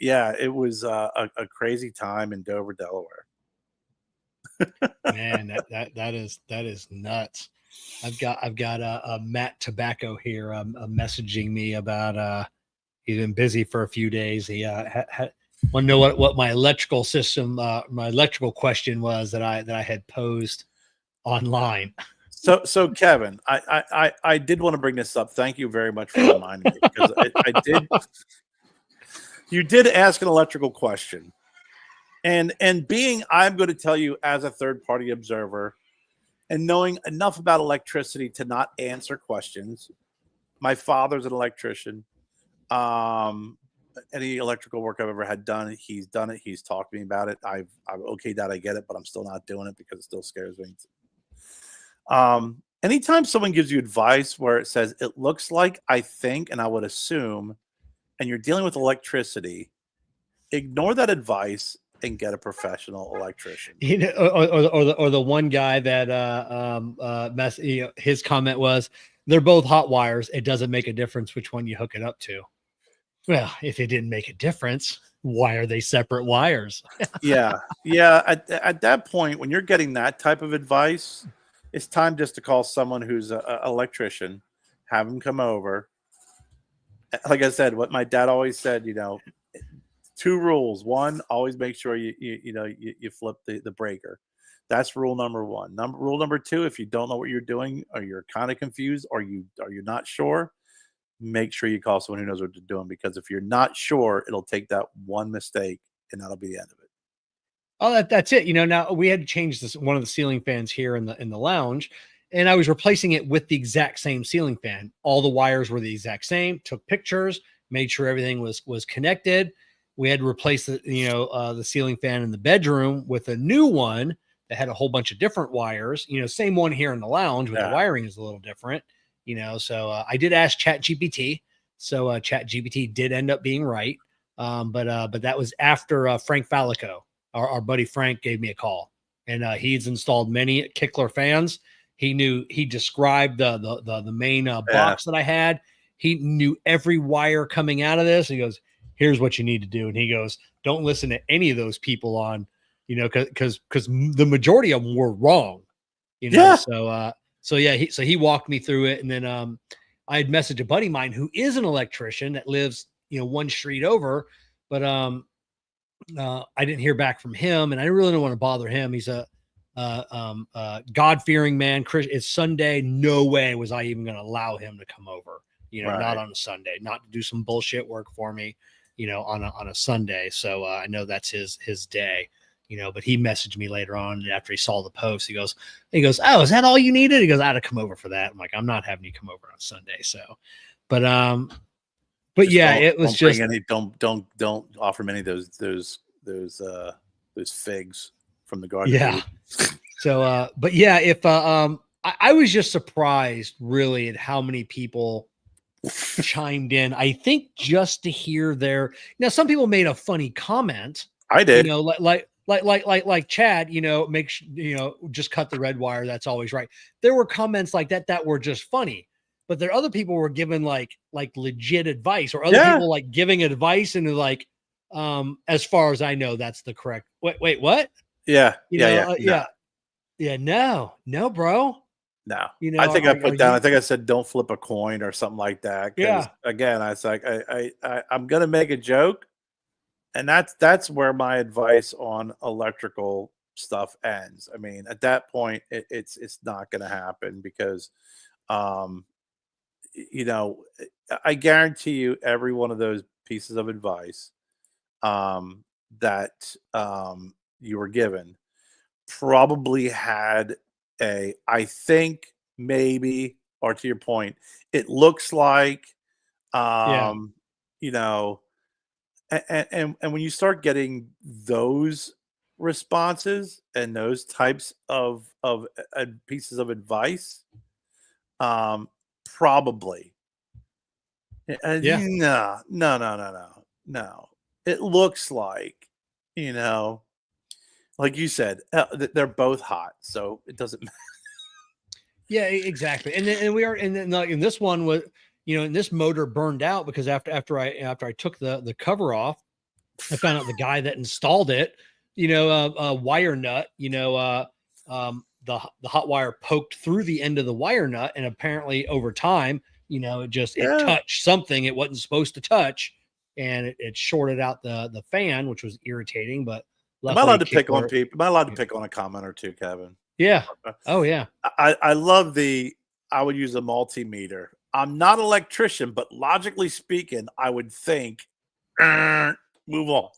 yeah, it was a crazy time in Dover, Delaware. Man, that is nuts. I've got a Matt Tobacco here messaging me about he's been busy for a few days. He want to know what my electrical system my electrical question was that I had posed online. So Kevin, I did want to bring this up. Thank you very much for reminding me, because I did. You did ask an electrical question. And I'm going to tell you, as a third party observer and knowing enough about electricity to not answer questions. My father's an electrician. Any electrical work I've ever had done, he's done it. He's talked to me about it. I'm okay, Dad, I get it, but I'm still not doing it because it still scares me. Anytime someone gives you advice where it says, it looks like, I think, and I would assume, and you're dealing with electricity, ignore that advice and get a professional electrician. Or the one guy that his comment was, they're both hot wires. It doesn't make a difference which one you hook it up to. Well, if it didn't make a difference, why are they separate wires? Yeah. At that point, when you're getting that type of advice, it's time just to call someone who's an electrician, have them come over. Like I said, what my dad always said, 2 rules. 1, always make sure you flip the breaker. That's rule number 1. Rule number 2, if you don't know what you're doing, or you're kind of confused, or you're not sure, make sure you call someone who knows what they're doing, because if you're not sure, it'll take that one mistake and that'll be the end of it. Oh, that's it. Now we had to change one of the ceiling fans here in the lounge, and I was replacing it with the exact same ceiling fan. All the wires were the exact same. Took pictures, made sure everything was connected. We had to replace the ceiling fan in the bedroom with a new one that had a whole bunch of different wires. Same one here in the lounge, but the wiring is a little different. So I did ask ChatGPT. So ChatGPT did end up being right. But that was after Frank Fallico, our buddy Frank, gave me a call, and he's installed many Kickler fans. He described the main Yeah. box that I had. He knew every wire coming out of this. He goes, here's what you need to do. And he goes, don't listen to any of those people on, because the majority of them were wrong, Yeah. So yeah, he walked me through it. And then I had messaged a buddy of mine who is an electrician that lives, one street over, but I didn't hear back from him, and I really don't want to bother him. He's a God-fearing man. It's Sunday. No way was I even going to allow him to come over, not Right. on a Sunday, not to do some bullshit work for me, on a Sunday. So I know that's his day, but he messaged me later on after he saw the post. He goes, oh, is that all you needed? He goes, I had to come over for that. I'm like, I'm not having you come over on Sunday. So, but Just yeah, it was don't bring just don't offer many of those figs from the garden. yeah. So, but yeah, if I was just surprised really at how many people chimed in. I think just to hear some people made a funny comment. I did. Like Chad, just cut the red wire. That's always right. There were comments like that were just funny, but there other people were given like legit advice, or other people like giving advice and like, as far as I know, that's the correct. Wait, what? Yeah. No, bro. No, I think I put down. I think I said, "Don't flip a coin" or something like that. Yeah. Again, I was like, I'm gonna make a joke, and that's where my advice on electrical stuff ends. I mean, at that point, it's not gonna happen because, um, I guarantee you, every one of those pieces of advice, that you were given probably had I think maybe, or to your point, it looks like, Yeah. you know, and when you start getting those responses and those types of pieces of advice, probably, Yeah. no. It looks like, you know, like you said, they're both hot, so it doesn't matter. Yeah, exactly. And then like, and this one was, and this motor burned out because after I took the cover off, I found out the guy that installed it, wire nut, the hot wire poked through the end of the wire nut, and apparently over time, it touched something it wasn't supposed to touch, and it shorted out the fan, which was irritating. But Am I allowed to luckily pick on people? Am I allowed to pick on a comment or two, Kevin? Yeah. Oh yeah. I love I would use a multimeter. I'm not an electrician, but logically speaking, I would think, move on.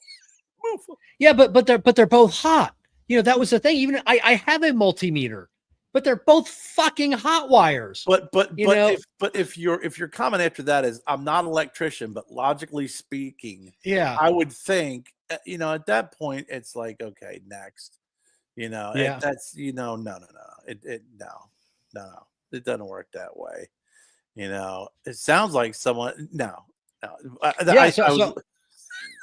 Yeah, but they're both hot. That was the thing. Even I have a multimeter, but they're both fucking hot wires. But if your comment after that is, I'm not an electrician, but logically speaking, yeah, I would think, at that point it's like, okay, next. That's no. It doesn't work that way. It sounds like someone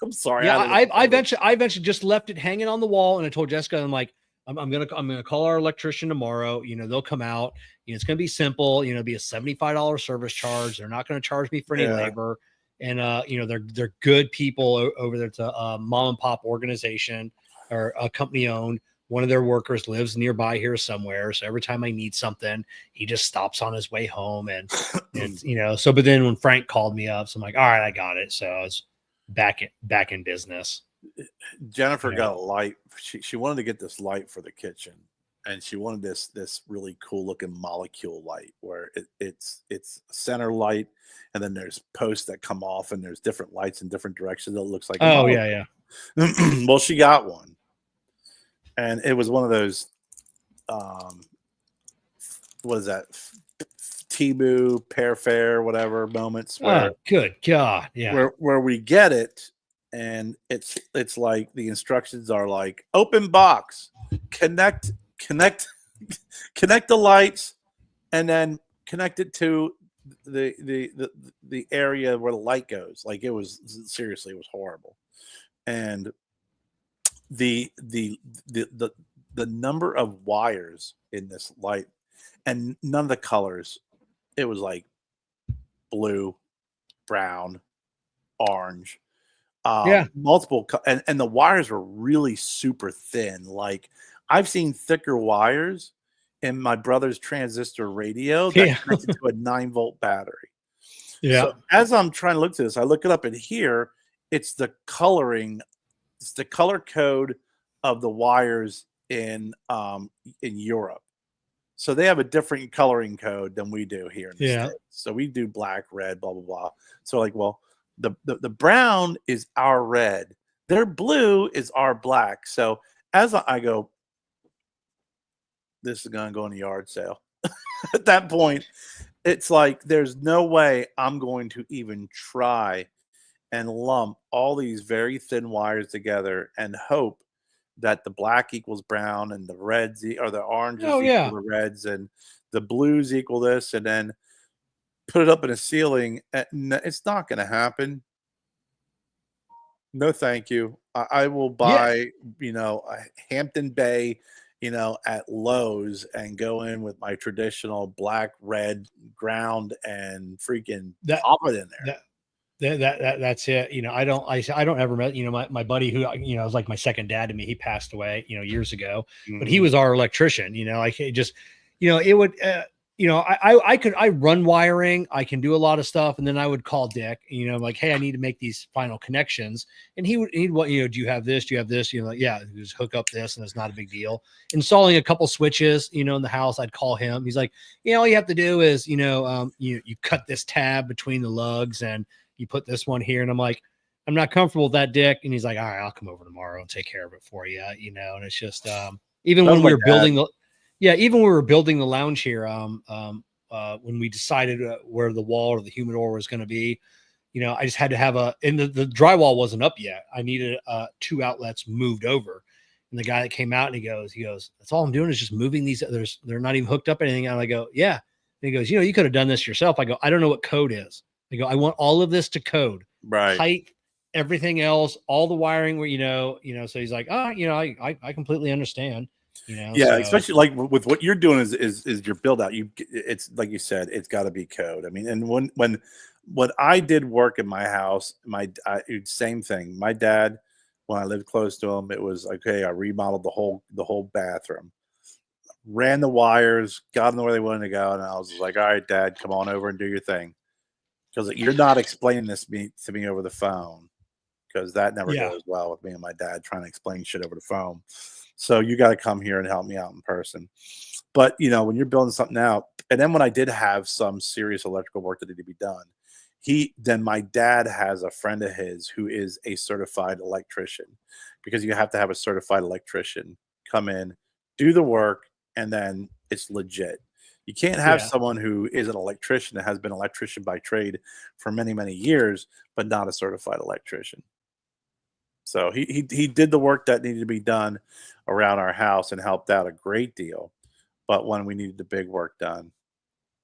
I'm sorry. Yeah, I eventually just left it hanging on the wall, and I told Jessica, I'm like, I'm gonna call our electrician tomorrow. They'll come out. It's gonna be simple. It'll be a $75 service charge. They're not gonna charge me for any labor, and they're good people over there. It's a mom and pop organization or a company owned. One of their workers lives nearby here somewhere, so every time I need something, he just stops on his way home, and So, but then when Frank called me up, so I'm like, all right, I got it. So I was back in business. Jennifer got a light. She wanted to get this light for the kitchen, and she wanted this really cool looking molecule light where it's a center light, and then there's posts that come off, and there's different lights in different directions. It looks like yeah. Well, she got one, and it was one of those what is that, Temu Pear Fair whatever moments where, good God, yeah, where we get it, and it's like the instructions are like, open box, connect the lights, and then connect it to the area where the light goes. Like, it was horrible. And the number of wires in this light, and none of the colors. It was like blue, brown, orange, Yeah. multiple, and the wires were really super thin. Like I've seen thicker wires in my brother's transistor radio that Yeah. connected to a 9-volt battery. Yeah. So as I'm trying to look to this, I look it up, and here it's the coloring, it's the color code of the wires in Europe. So they have a different coloring code than we do here in the Yeah. States. So we do black, red, blah, blah, blah. So like, well, the brown is our red. Their blue is our black. So as I go, this is going to go in a yard sale. At that point, it's like there's no way I'm going to even try and lump all these very thin wires together and hope that the black equals brown and the reds or the oranges Oh equal yeah. the reds and the blues equal this, and then put it up in a ceiling. It's not going to happen. No, thank you. I will Yeah. buy, a Hampton Bay, at Lowe's and go in with my traditional black, red ground and freaking That pop it in there. that's it. I don't ever met, my buddy who, was like my second dad to me. He passed away, years ago, but he Mhm. was our electrician, like it just, it would, I run wiring. I can do a lot of stuff. And then I would call Dick, like, hey, I need to make these final connections. And he'd want, do you have this? Do you have this? Like, yeah, just hook up this. And it's not a big deal. Installing a couple switches, in the house, I'd call him. He's like, all you have to do is, you cut this tab between the lugs and you put this one here. And I'm like, I'm not comfortable with that, Dick. And he's like, all right, I'll come over tomorrow and take care of it for you. And it's just, even Sounds when we like were that. building even when we were building the lounge here, when we decided where the wall or the humidor was going to be, I just had to have and the drywall wasn't up yet. I needed 2 outlets moved over. And the guy that came out and he goes, that's all I'm doing is just moving these. They're not even hooked up or anything. And I go, yeah. And he goes, you could have done this yourself. I go, I don't know what code is. I go, I want all of this to code, Right. height, everything else, all the wiring where, so he's like, I completely understand. Yeah, So especially like with what you're doing is your build out. It's like you said, it's got to be code. I mean, and when I did work in my house, same thing. My dad, when I lived close to him, it was okay. I remodeled the whole bathroom, ran the wires, got them where they wanted to go, and I was like, all right, Dad, come on over and do your thing, because you're not explaining this to me over the phone, because that never yeah, goes well with me and my dad trying to explain shit over the phone. So you got to come here and help me out in person. But when you're building something out, and then when I did have some serious electrical work that needed to be done, then my dad has a friend of his who is a certified electrician, because you have to have a certified electrician come in, do the work, and then it's legit. You can't have yeah, someone who is an electrician that has been an electrician by trade for many, many years, but not a certified electrician. So he did the work that needed to be done around our house and helped out a great deal. But when we needed the big work done,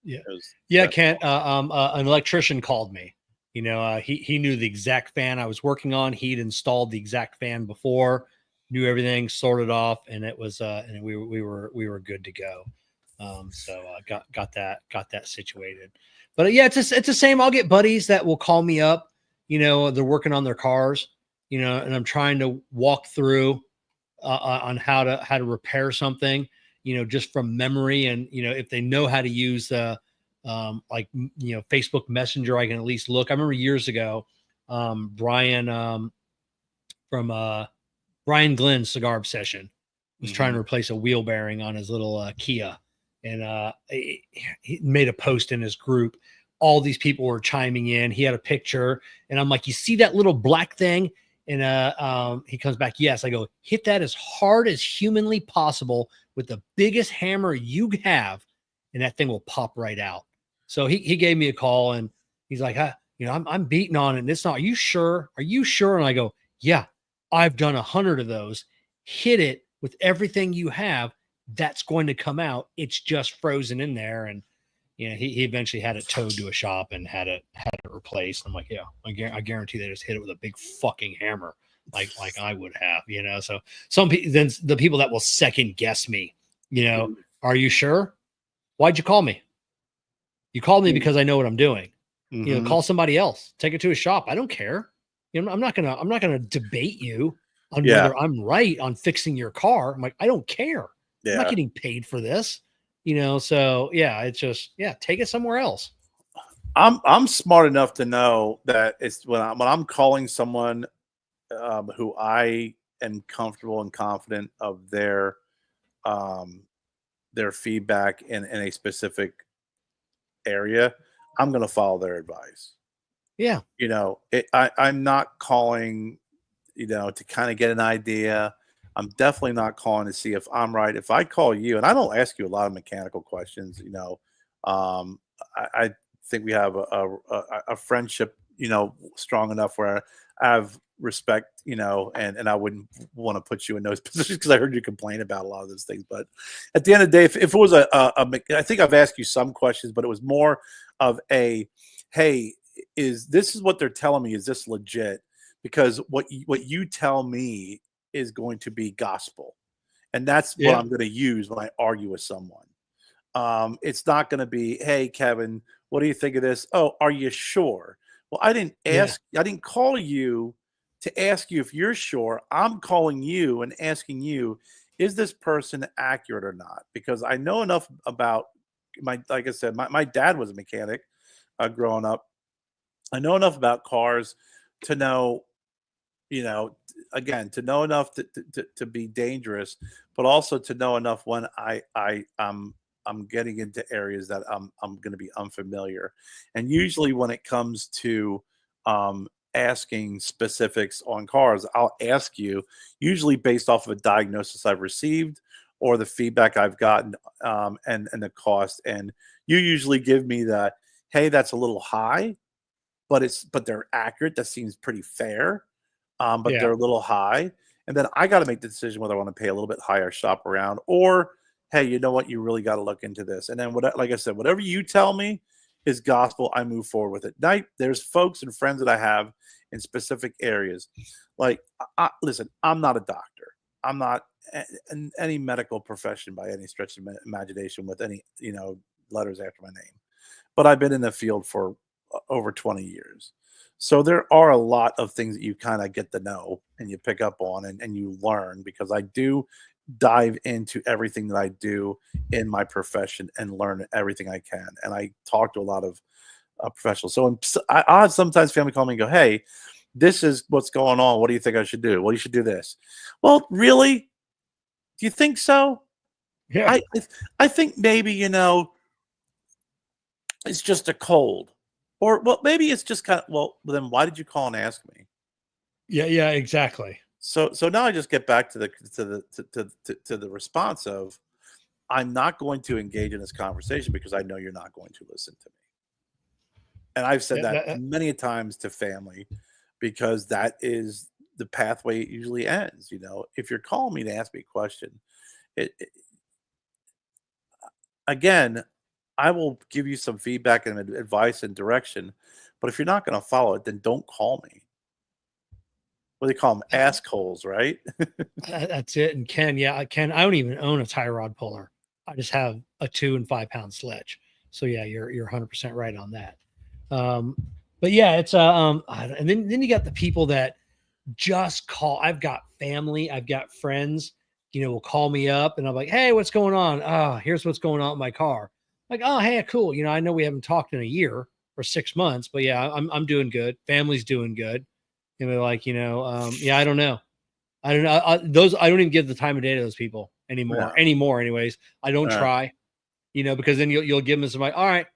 yeah, it was yeah. Kent, an electrician called me. He knew the exact fan I was working on. He'd installed the exact fan before, knew everything, sorted off, and it was and we were good to go. So got that situated. But yeah, it's the same. I'll get buddies that will call me up. They're working on their cars. And I'm trying to walk through on how to repair something. Just from memory, and if they know how to use Facebook Messenger, I can at least look. I remember years ago, Brian from Brian Glenn's Cigar Obsession was trying to replace a wheel bearing on his little Kia, and he made a post in his group. All these people were chiming in. He had a picture, and I'm like, "You see that little black thing?" And he comes back, "Yes." I go, "Hit that as hard as humanly possible with the biggest hammer you have, and that thing will pop right out." So he gave me a call, and he's like, I'm beating on it, and it's not. Are you sure? Are you sure? And I go, "Yeah, I've done 100 of those. Hit it with everything you have. That's going to come out. It's just frozen in there." And he eventually had it towed to a shop and had it replaced. I'm like, yeah, I guarantee they just hit it with a big fucking hammer, like I would have, So some people, then the people that will second guess me, are you sure? Why'd you call me? You called me Mm. because I know what I'm doing. You know, Mhm. call somebody else, take it to a shop. I don't care. You know, I'm not gonna debate you on Yeah. whether I'm right on fixing your car. I'm like, I don't care. I'm not Yeah. getting paid for this. You know, so yeah, it's just take it somewhere else. I'm smart enough to know that it's when I'm calling someone who I am comfortable and confident of um, their feedback in a specific area, I'm going to follow their advice. Yeah. You know, I'm not calling, to kind of get an idea. I'm definitely not calling to see if I'm right. If I call you, and I don't ask you a lot of mechanical questions, I think we have a friendship, strong enough where I have respect, and I wouldn't want to put you in those positions because I heard you complain about a lot of those things. But at the end of the day, if it was I think I've asked you some questions, but it was more of hey, is what they're telling me, is this legit? Because what you tell me is going to be gospel, and that's what Yeah. I'm going to use when I argue with someone. It's not going to be, hey, Kevin, what do you think of this? Oh, are you sure? Well, Yeah. I didn't call you to ask you if you're sure. I'm calling you and asking you, is this person accurate or not? Because I know enough about like I said, my dad was a mechanic growing up. I know enough about cars to know, again, to know enough to be dangerous, but also to know enough when I'm getting into areas that I'm going to be unfamiliar. And usually when it comes to asking specifics on cars, I'll ask you usually based off of a diagnosis I've received or the feedback I've gotten, and the cost. And you usually give me that, hey, that's a little high, but they're accurate. That seems pretty fair, but Yeah. they're a little high. And then I got to make the decision whether I want to pay a little bit higher, shop around, or hey, you know what? You really got to look into this. And then like I said, whatever you tell me is gospel. I move forward with it. Now, there's folks and friends that I have in specific areas. Like, listen, I'm not a doctor. I'm not in any medical profession by any stretch of imagination with any letters after my name. But I've been in the field for over 20 years. So there are a lot of things that you kind of get to know and you pick up on and you learn, because I do dive into everything that I do in my profession and learn everything I can. And I talk to a lot of professionals. So I'll have sometimes family call me and go, hey, this is what's going on. What do you think I should do? Well, you should do this. Well, really? Do you think so? Yeah. I think maybe, it's just a cold. Or well, maybe it's just kind of, well, then why did you call and ask me? Yeah. Yeah. Exactly. So now I just get back to the response of, I'm not going to engage in this conversation because I know you're not going to listen to me. And I've said Yeah. that many times to family, because that is the pathway it usually ends. If you're calling me to ask me a question, it again, I will give you some feedback and advice and direction. But if you're not going to follow it, then don't call me. What do they call them? Assholes, right? That's it. And Ken, Ken, I don't even own a tie rod puller. I just have a 2 and 5 pound sledge. So yeah, you're 100% right on that. Um, but yeah, it's and then you got the people that just call. I've got family, I've got friends, will call me up and I'm like, hey, what's going on? Here's what's going on with my car. Like, oh, hey, cool. I know we haven't talked in a year or 6 months, but yeah, I'm doing good. Family's doing good. And they're like, yeah, I don't know. I don't know. I don't even give the time of day to those people Yeah. anymore. Anyways, I don't try, because then you'll give them some like, all right,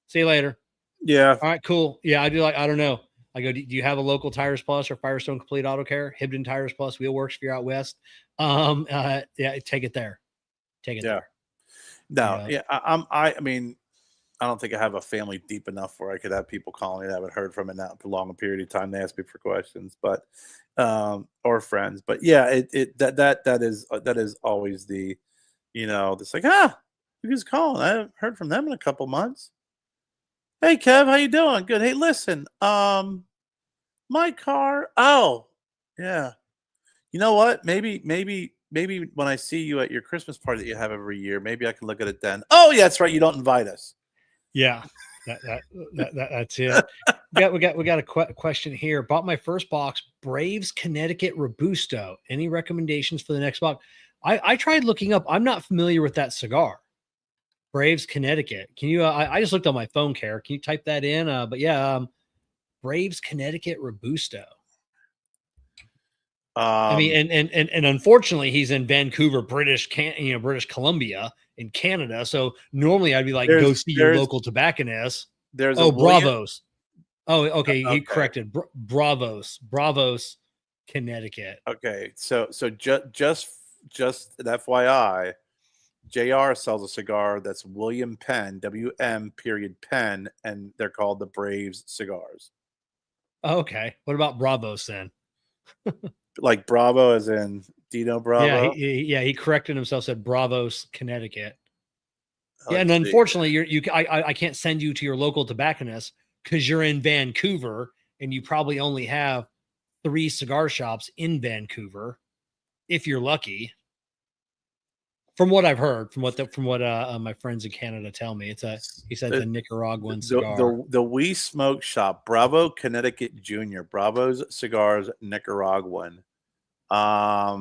see you later. Yeah. All right, cool. Yeah, I do. Like, I don't know. I go, do you have a local Tires Plus or Firestone Complete Auto Care? Hibden Tires Plus, Wheel Works if you're out west. Yeah, take it there. Take it Yeah. there. No, yeah. I mean, I don't think I have a family deep enough where I could have people calling that I haven't heard from in that long a period of time to ask me for questions, but or friends. But yeah, that is always the, it's like, who's calling? I haven't heard from them in a couple months. Hey Kev, how you doing? Good. Hey, listen, my car. Oh, yeah. You know what? Maybe maybe when I see you at your Christmas party that you have every year, maybe I can look at it then. Oh, yeah, that's right. You don't invite us. Yeah, that's it. We got a question here. Bought my first box, Braves Connecticut Robusto. Any recommendations for the next box? I tried looking up. I'm not familiar with that cigar. Braves Connecticut. Can you? I just looked on my phone, Care. Can you type that in? But yeah, Braves Connecticut Robusto. I mean, and unfortunately, he's in Vancouver, British Columbia in Canada. So normally I'd be like, go see your local tobacconist. There's Bravos. Oh, okay. Okay. He corrected. Bravos, Connecticut. Okay. So just an FYI, JR sells a cigar that's William Penn, WM period Penn, and they're called the Braves cigars. Okay. What about Bravos then? Like Bravo as in Dino Bravo? Yeah, he corrected himself, said Bravos, Connecticut. Yeah, Let's and see. unfortunately, I can't send you to your local tobacconist because you're in Vancouver and you probably only have 3 cigar shops in Vancouver, if you're lucky. From what I've heard, from what my friends in Canada tell me, he said it's a Nicaraguan cigar. The We Smoke Shop, Bravo, Connecticut Junior, Bravo's Cigars, Nicaraguan. A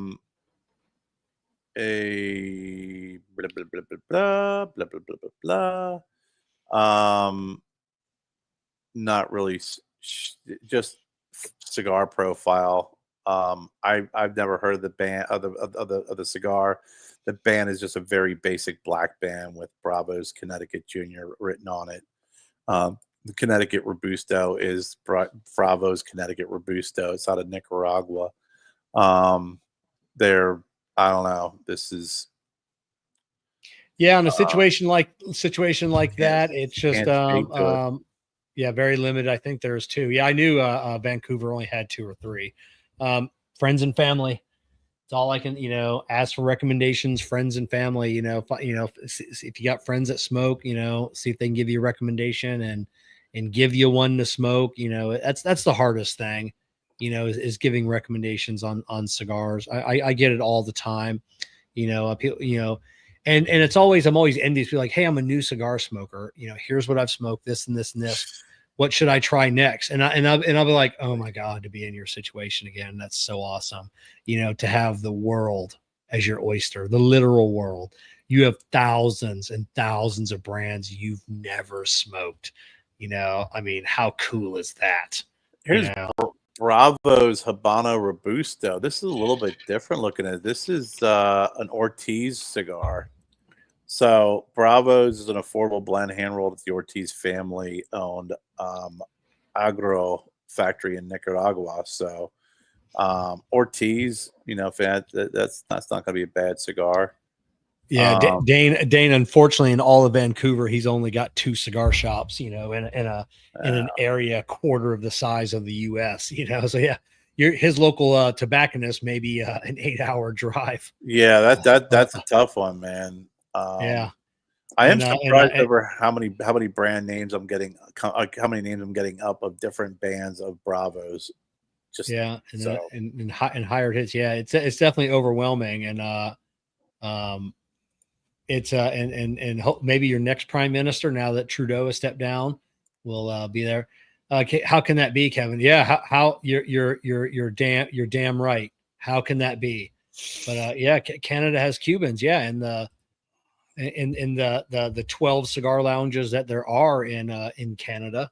blah blah blah blah blah blah blah blah blah. Not really, just cigar profile. I've never heard of the band of the cigar. The band is just a very basic black band with Bravo's Connecticut Junior written on it. The Connecticut Robusto is Bravo's Connecticut Robusto. It's out of Nicaragua. They're, I don't know. This is, yeah, in a situation like that, it's just yeah, very limited. I think there's 2. Yeah, I knew Vancouver only had 2 or 3. Friends and family. It's all I can, ask for recommendations, friends and family, if you got friends that smoke, see if they can give you a recommendation and give you one to smoke. That's the hardest thing, is giving recommendations on cigars. I get it all the time, people, and it's always, I'm always envious, be like, hey, I'm a new cigar smoker. Here's what I've smoked, this and this and this. What should I try next? And I'll be like, oh my God, to be in your situation again. That's so awesome. To have the world as your oyster, the literal world. You have thousands and thousands of brands you've never smoked. I mean, how cool is that? Here's Bravo's Habano Robusto. This is a little bit different looking at it. This is an Ortiz cigar. So Bravo's is an affordable blend hand rolled at the Ortiz family owned agro factory in Nicaragua. So Ortiz, that's not going to be a bad cigar. Yeah, Dane. Unfortunately, in all of Vancouver, he's only got 2 cigar shops. In an area a quarter of the size of the U.S. So yeah, his local tobacconist may be an 8-hour drive. Yeah, that's a tough one, man. Yeah, I am surprised over how many brand names I'm getting, how many names I'm getting up of different bands of Bravos. Just and hired hits. Yeah, it's definitely overwhelming, and it's and maybe your next prime minister, now that Trudeau has stepped down, will be there. How can that be, Kevin? Yeah, how you're damn right. How can that be? But yeah, Canada has Cubans. Yeah, and the 12 cigar lounges that there are in Canada,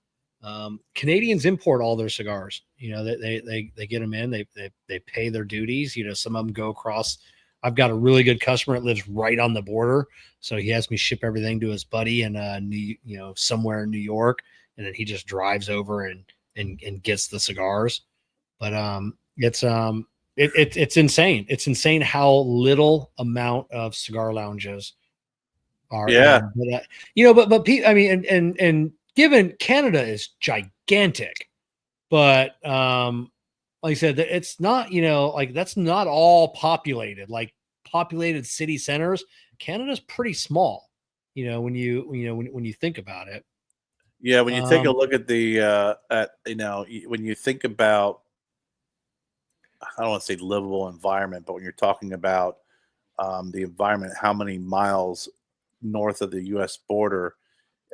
Canadians import all their cigars. They get them in. They pay their duties. Some of them go across. I've got a really good customer that lives right on the border, so he has me ship everything to his buddy in somewhere in New York, and then he just drives over and gets the cigars. But it's insane. It's insane how little amount of cigar lounges are. Yeah. But I mean, and given Canada is gigantic, but like I said, it's not, that's not all populated, like populated city centers. Canada's pretty small, when you think about it. Yeah, when you take a look at the when you think about, I don't want to say livable environment, but when you're talking about the environment, how many miles north of the U.S. border,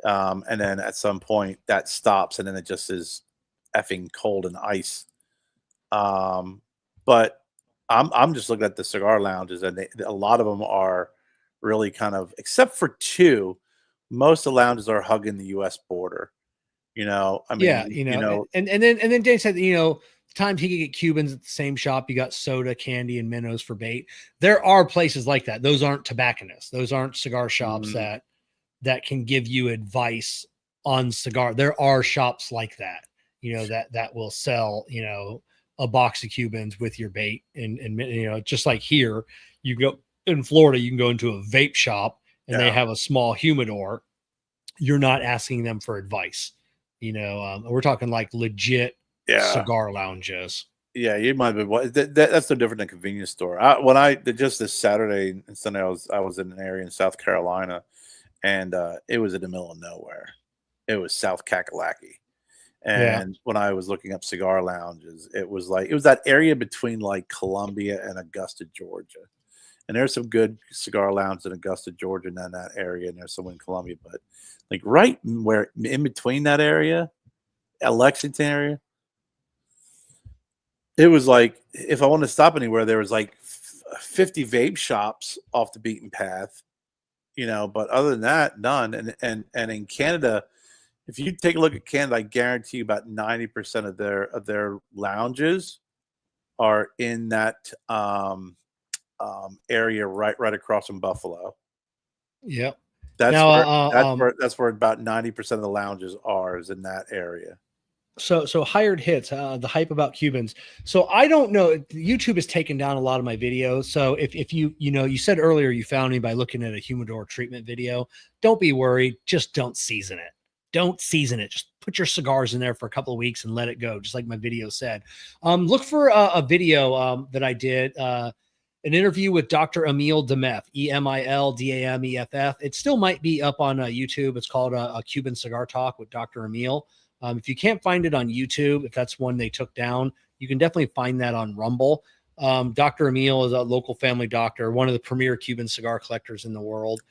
and then at some point that stops, and then it just is effing cold and ice. But I'm just looking at the cigar lounges, and a lot of them are really kind of, except for two, most of the lounges are hugging the U.S. border. I Yeah, mean, and then Dan said, times he could get Cubans at the same shop. You got soda, candy, and minnows for bait. There are places like that. Those aren't tobacconists. Those aren't cigar shops Mhm. that can give you advice on cigar. There are shops like that, that will sell, a box of Cubans with your bait. And just like here, you go in Florida, you can go into a vape shop and they Yeah, have a small humidor. You're not asking them for advice. We're talking like legit yeah. cigar lounges. Yeah, you might be. That's no different than a convenience store. Just this Saturday and Sunday, I was in an area in South Carolina, and it was in the middle of nowhere. It was South Kakalaki, Yeah. and when I was looking up cigar lounges, it was that area between like Columbia and Augusta, Georgia. And there's some good cigar lounges in Augusta, Georgia, and then that area, and there's some in Columbia, but like right where in between that area, Lexington area, it was like if I wanted to stop anywhere, there was like 50 vape shops off the beaten path, but other than that, none. And in Canada, if you take a look at Canada, I guarantee you about 90% of their lounges are in that area right across from Buffalo. Yep. That's Now, where that's where about 90% of the lounges are, is in that area. so hired hits, the hype about Cubans. So I don't know. YouTube has taken down a lot of my videos. So if you said earlier you found me by looking at a humidor treatment video, don't be worried. Just don't season it. Don't season it. Just put your cigars in there for a couple of weeks and let it go, just like my video said. Look for a video that I did. An interview with Dr. Emil Demeff, Emildameff. It still might be up on YouTube. It's called a Cuban Cigar Talk with Dr. Emil. If you can't find it on YouTube, if that's one they took down, you can definitely find that on Rumble. Dr. Emil is a local family doctor, one of the premier Cuban cigar collectors in the world.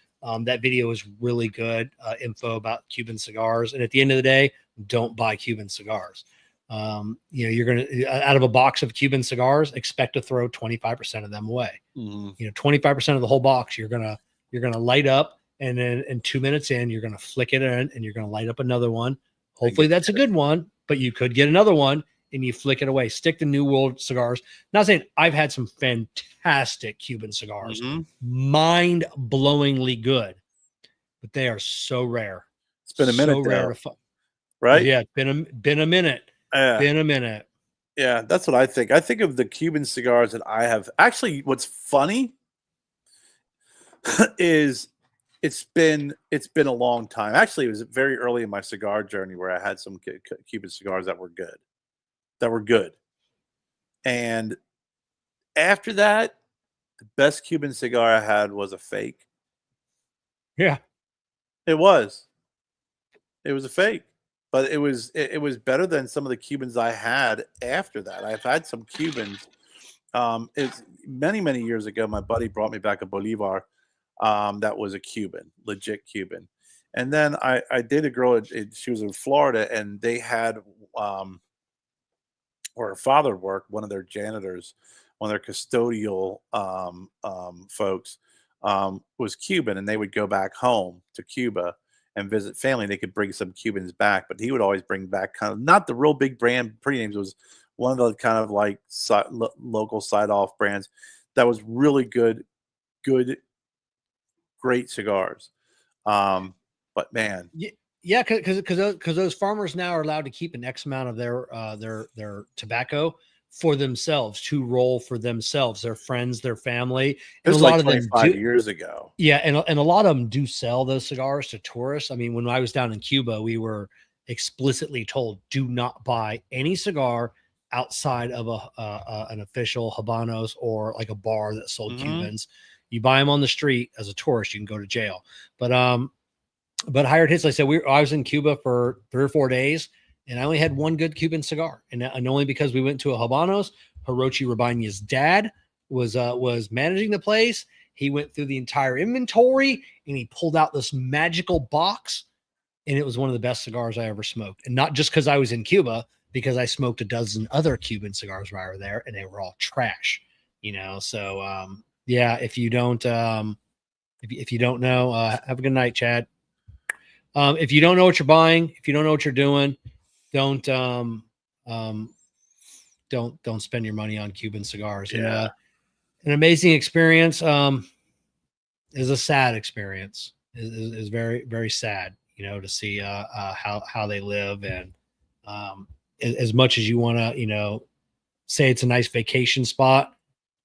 That video is really good info about Cuban cigars. And at the end of the day, don't buy Cuban cigars. You're going to, out of a box of Cuban cigars, expect to throw 25% of them away. 25% of the whole box, you're going to light up. And then in 2 minutes in, you're going to flick it in and you're going to light up another one. Hopefully that's a good one, but you could get another one and you flick it away. Stick to New World cigars. Not saying I've had some fantastic Cuban cigars, mind-blowingly good, but they are so rare. It's been a minute, so rare to find. right? Yeah, been a minute. Been a minute. Yeah, that's what I think. I think of the Cuban cigars that I have. Actually, what's funny is it's been a long time. Actually, it was very early in my cigar journey where I had some Cuban cigars that were good. And after that, the best Cuban cigar I had was a fake. Yeah. It was a fake, but it was better than some of the Cubans I had after that. I've had some Cubans. It's many years ago. My buddy brought me back a Bolivar. That was a Cuban, legit Cuban. And then I dated a girl. She was in Florida, and they had where her father worked. One of their janitors, one of their custodial folks, was Cuban, and they would go back home to Cuba and visit family. They could bring some Cubans back, but he would always bring back kind of not the real big brand pretty names. It was one of the kind of like local side off brands that was really good, great cigars. But man, yeah, because those farmers now are allowed to keep an X amount of their tobacco for themselves, to roll for themselves, their friends, their family, and this a was lot like of them 25 do. years ago. Yeah, and a lot of them do sell those cigars to tourists. I mean, when I was down in Cuba, we were explicitly told, do not buy any cigar outside of an official Habanos or like a bar that sold Cubans. You buy them on the street as a tourist, you can go to jail. But hired hits, like I said, I was in Cuba for 3 or 4 days, and I only had one good Cuban cigar, and only because we went to a Habanos. Hirochi Rabanya's dad was managing the place, He went through the entire inventory and he pulled out this magical box, and it was one of the best cigars I ever smoked. And not just because I was in Cuba, because I smoked a dozen other Cuban cigars while I were there, and they were all trash. So yeah, if you don't if you don't know, have a good night, Chad. If you don't know what you're buying, if you don't know what you're doing, don't don't spend your money on Cuban cigars. Yeah. And an amazing experience is a sad experience. Is very, very sad, to see how they live. And as much as you want to, say it's a nice vacation spot,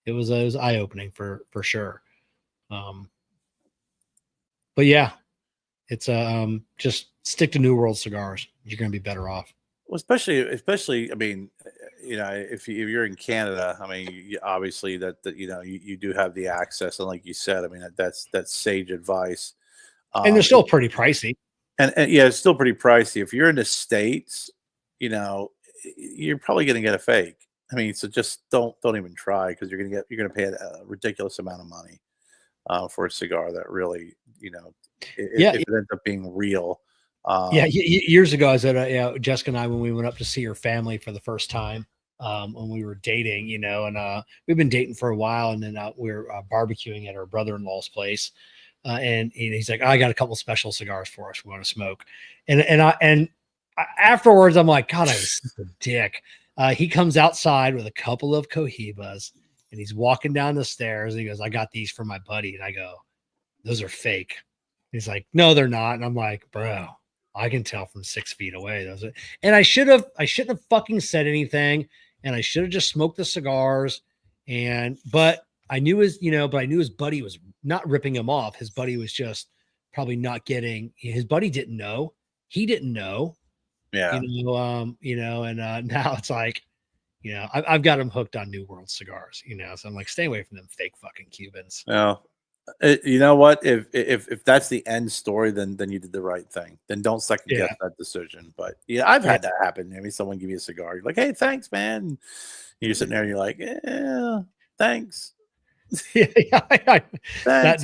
it was eye opening for sure. But yeah, it's just stick to New World cigars. You're going to be better off. Well, especially, I mean, if you're in Canada, I mean, obviously that you do have the access, and like you said, I mean, that's sage advice. And they're still pretty pricey. And yeah, it's still pretty pricey. If you're in the States, you're probably going to get a fake. I mean, so just don't even try, because you're going to pay a ridiculous amount of money for a cigar that really, if it ends up being real. Years ago, I was at Jessica and I, when we went up to see her family for the first time, when we were dating, and we've been dating for a while, and then we were barbecuing at her brother-in-law's place, and he's like, I got a couple special cigars for us we want to smoke, and afterwards I'm like, God, I was such a dick. He comes outside with a couple of Cohibas, and he's walking down the stairs, and he goes, I got these for my buddy, and I go, those are fake. He's like, no, they're not. And I'm like, bro, I can tell from 6 feet away. Those are, and I shouldn't have fucking said anything. And I should have just smoked the cigars. But I knew his buddy was not ripping him off. His buddy was just probably not getting, his buddy didn't know. He didn't know. Yeah. And now it's like, I've got him hooked on New World cigars, so I'm like, stay away from them fake fucking Cubans. No. You know what? If that's the end story, then you did the right thing. Then don't second guess that decision. But yeah, I've had that happen. Maybe someone give you a cigar. You're like, hey, thanks, man. And you're sitting there and you're like, yeah, thanks. That's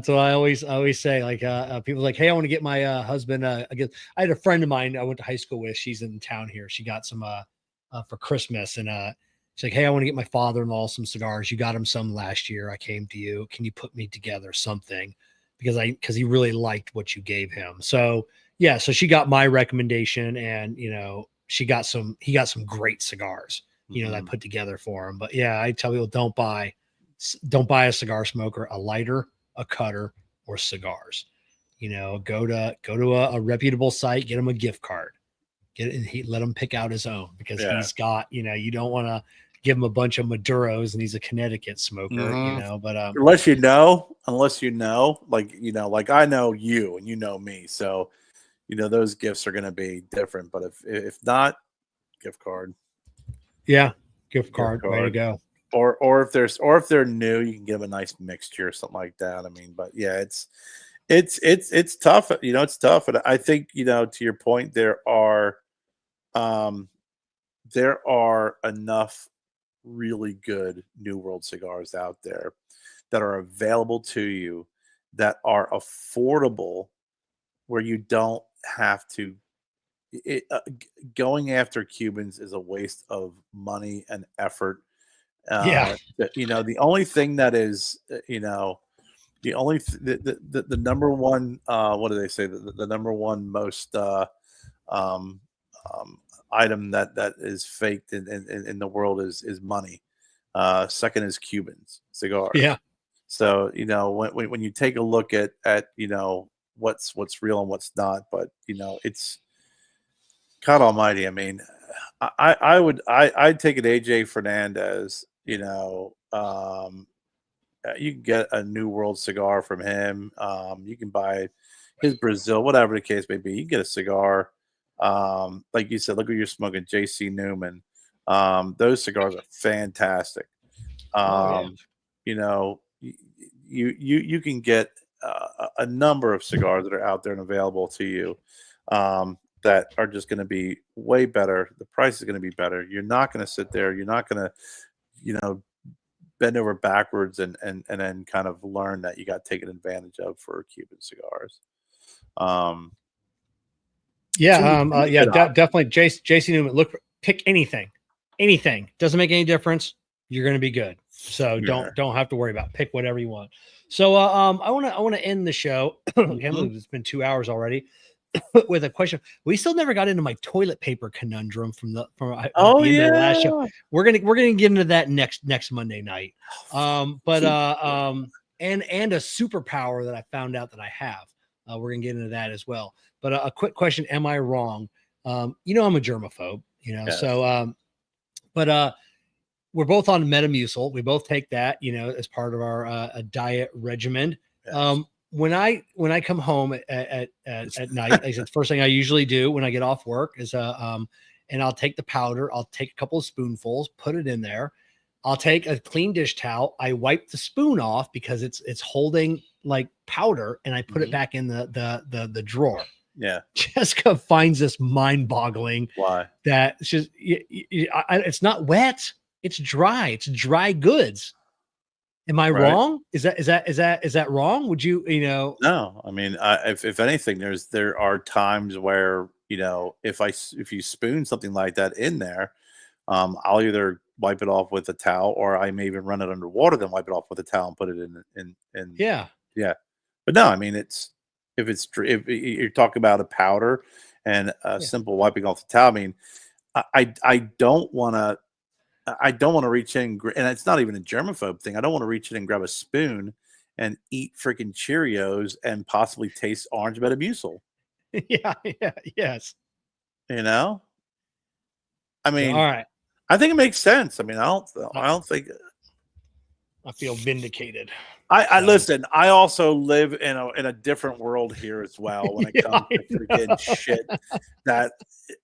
what I always say. Like people like, hey, I want to get my husband. I had a friend of mine I went to high school with. She's in town here. She got some for Christmas, and she's like, hey, I want to get my father-in-law some cigars. You got him some last year. I came to you. Can you put me together something? Because he really liked what you gave him. So yeah, so she got my recommendation, and he got some great cigars, that I put together for him. But yeah, I tell people, don't buy a cigar smoker a lighter, a cutter, or cigars. Go to a reputable site, get him a gift card. Let him pick out his own, because he's got, you don't want to give him a bunch of Maduros and he's a Connecticut smoker, but unless you know, like I know you and you know me, so those gifts are going to be different. But if not, gift card. Yeah, gift card. Way to go. Or if they're new, you can give them a nice mixture or something like that. I mean, but yeah, it's tough. It's tough. And I think, to your point, there are enough really good New World cigars out there that are available to you, that are affordable, where you don't have to. Going after Cubans is a waste of money and effort. The only thing that is, the only the number one, what do they say? The number one most item that is faked in the world is money. Second is Cubans, cigars. Yeah. So when you take a look at what's real and what's not, but it's, God Almighty. I mean, I'd take an AJ Fernandez. You can get a New World cigar from him. You can buy his Brazil, whatever the case may be. You can get a cigar. Like you said, look what you're smoking, JC Newman. Those cigars are fantastic. You can get a number of cigars that are out there and available to you, that are just going to be way better. The price is going to be better. You're not going to sit there. You're not going to, bend over backwards and then kind of learn that you got taken advantage of for Cuban cigars. Definitely. JC Newman, pick anything. Doesn't make any difference. You're going to be good. So don't have to worry about it. Pick whatever you want. So I want to end the show. I can't believe it's been 2 hours already. With a question. We still never got into my toilet paper conundrum from the end of the last show. We're gonna get into that next Monday night. And a superpower that I found out that I have. We're gonna get into that as well. But a quick question: am I wrong? I'm a germaphobe. So we're both on Metamucil. We both take that, as part of our a diet regimen. Yes. When I come home at night, I said the first thing I usually do when I get off work is and I'll take the powder. I'll take a couple of spoonfuls, put it in there. I'll take a clean dish towel. I wipe the spoon off because it's holding like powder, and I put it back in the drawer. Yeah. Jessica finds this mind-boggling. Why? That it's just it's not wet. It's dry. It's dry goods. Am I wrong? Is that wrong? Would you No, I mean, if anything, there are times where, if you spoon something like that in there, I'll either wipe it off with a towel, or I may even run it under water, then wipe it off with a towel and put it in. Yeah. But no, I mean, if you're talking about a powder and a simple wiping off the towel, I mean, I don't want to. I don't want to reach in, and it's not even a germaphobe thing. I don't want to reach in and grab a spoon and eat freaking Cheerios and possibly taste orange Metamucil. Yes. I mean, all right. I think it makes sense. I mean, I don't think. I feel vindicated. I listen. I also live in a different world here as well when it comes to freaking shit that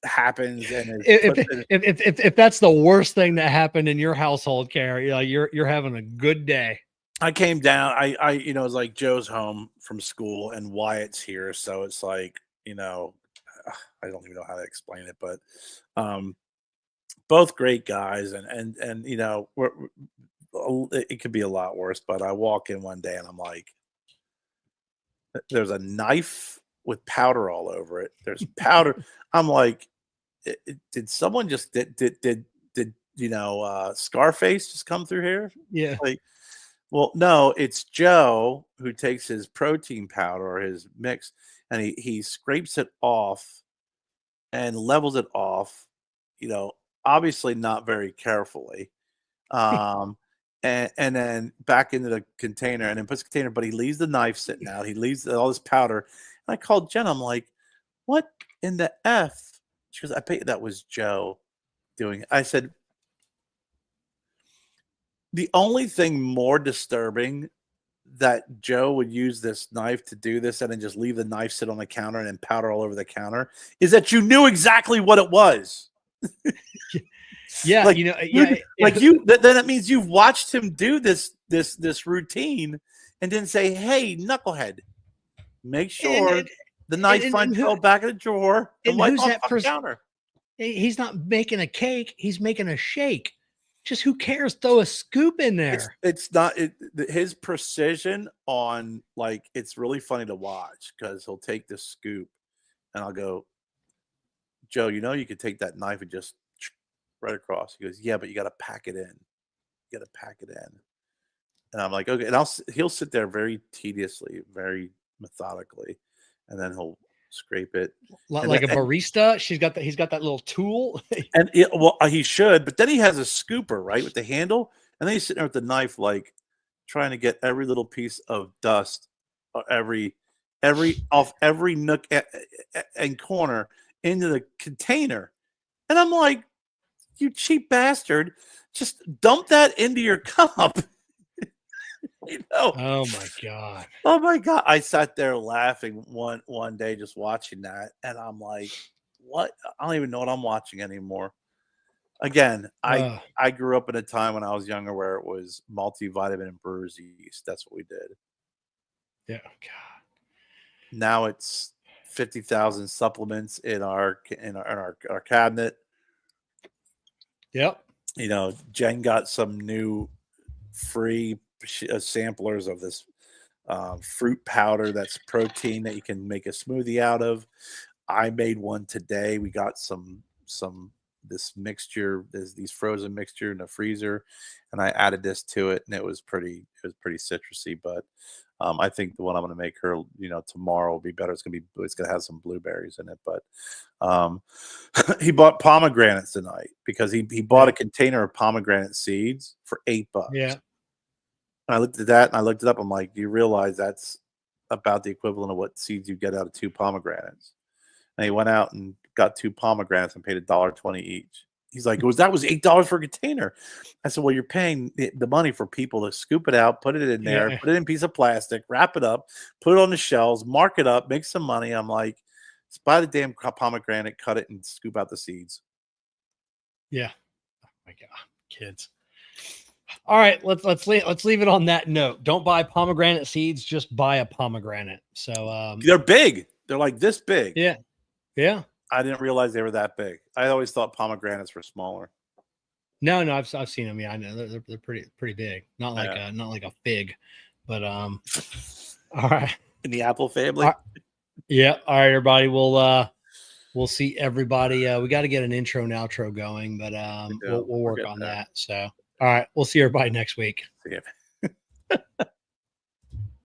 happens. And if that's the worst thing that happened in your household, Kerr, you're having a good day. I came down. I it's like Joe's home from school and Wyatt's here, so it's like I don't even know how to explain it, but both great guys, and it could be a lot worse, but I walk in one day and I'm like, there's a knife with powder all over it. There's powder. I'm like, did someone just did Scarface just come through here? Yeah. Like, well, no, it's Joe who takes his protein powder or his mix and he scrapes it off and levels it off, obviously not very carefully. And then back into the container and then puts the container, but he leaves the knife sitting out. He leaves all this powder. And I called Jen. I'm like, what in the F? She goes, I bet you that was Joe doing it. I said, the only thing more disturbing that Joe would use this knife to do this and then just leave the knife sit on the counter and then powder all over the counter is that you knew exactly what it was. Yeah, then that means you've watched him do this routine and then say, "Hey, knucklehead, make sure the knife fell back in the drawer and wipe off the counter." He's not making a cake; he's making a shake. Just who cares? Throw a scoop in there. It's not his precision on it's really funny to watch because he'll take this scoop and I'll go, Joe, you could take that knife and just right across. He goes, yeah, but you got to pack it in. You got to pack it in. And I'm like, okay. And he'll sit there very tediously, very methodically, and then he'll scrape it like a barista. He's got that little tool. And he should, but then he has a scooper, right, with the handle, and then he's sitting there with the knife, trying to get every little piece of dust, every off every nook and corner into the container. And I'm like, you cheap bastard, just dump that into your cup. Oh my god. Oh my god. I sat there laughing one day just watching that, and I'm like, what? I don't even know what I'm watching anymore. Again, I grew up in a time when I was younger where it was multivitamin and brewer's yeast. That's what we did. Yeah. God. Now it's 50,000 supplements in our cabinet. Yep. Jen got some new free samplers of this fruit powder that's protein that you can make a smoothie out of. I made one today. We got some this mixture, these frozen mixture in the freezer, and I added this to it, and it was pretty citrusy. But I think the one I'm going to make her, tomorrow will be better. It's going to have some blueberries in it. But he bought pomegranates tonight because he bought a container of pomegranate seeds for $8. Yeah. And I looked at that and I looked it up. I'm like, do you realize that's about the equivalent of what seeds you get out of 2 pomegranates? And he went out and got 2 pomegranates and paid $1.20 each. He's like, that was $8 for a container. I said, well, you're paying the money for people to scoop it out, put it in there, put it in a piece of plastic, wrap it up, put it on the shelves, mark it up, make some money. I'm like, just buy the damn pomegranate, cut it, and scoop out the seeds. Yeah. Oh my God, kids. All right, let's leave it on that note. Don't buy pomegranate seeds, just buy a pomegranate. So they're big. They're like this big. Yeah. Yeah. I didn't realize they were that big. I always thought pomegranates were smaller. No, I've seen them. Yeah, I know they're pretty big. Not like a fig, but all right. In the apple family. Yeah. All right, everybody. We'll see everybody. We got to get an intro and outro going, but we'll work on that. So, all right, we'll see everybody next week. See ya.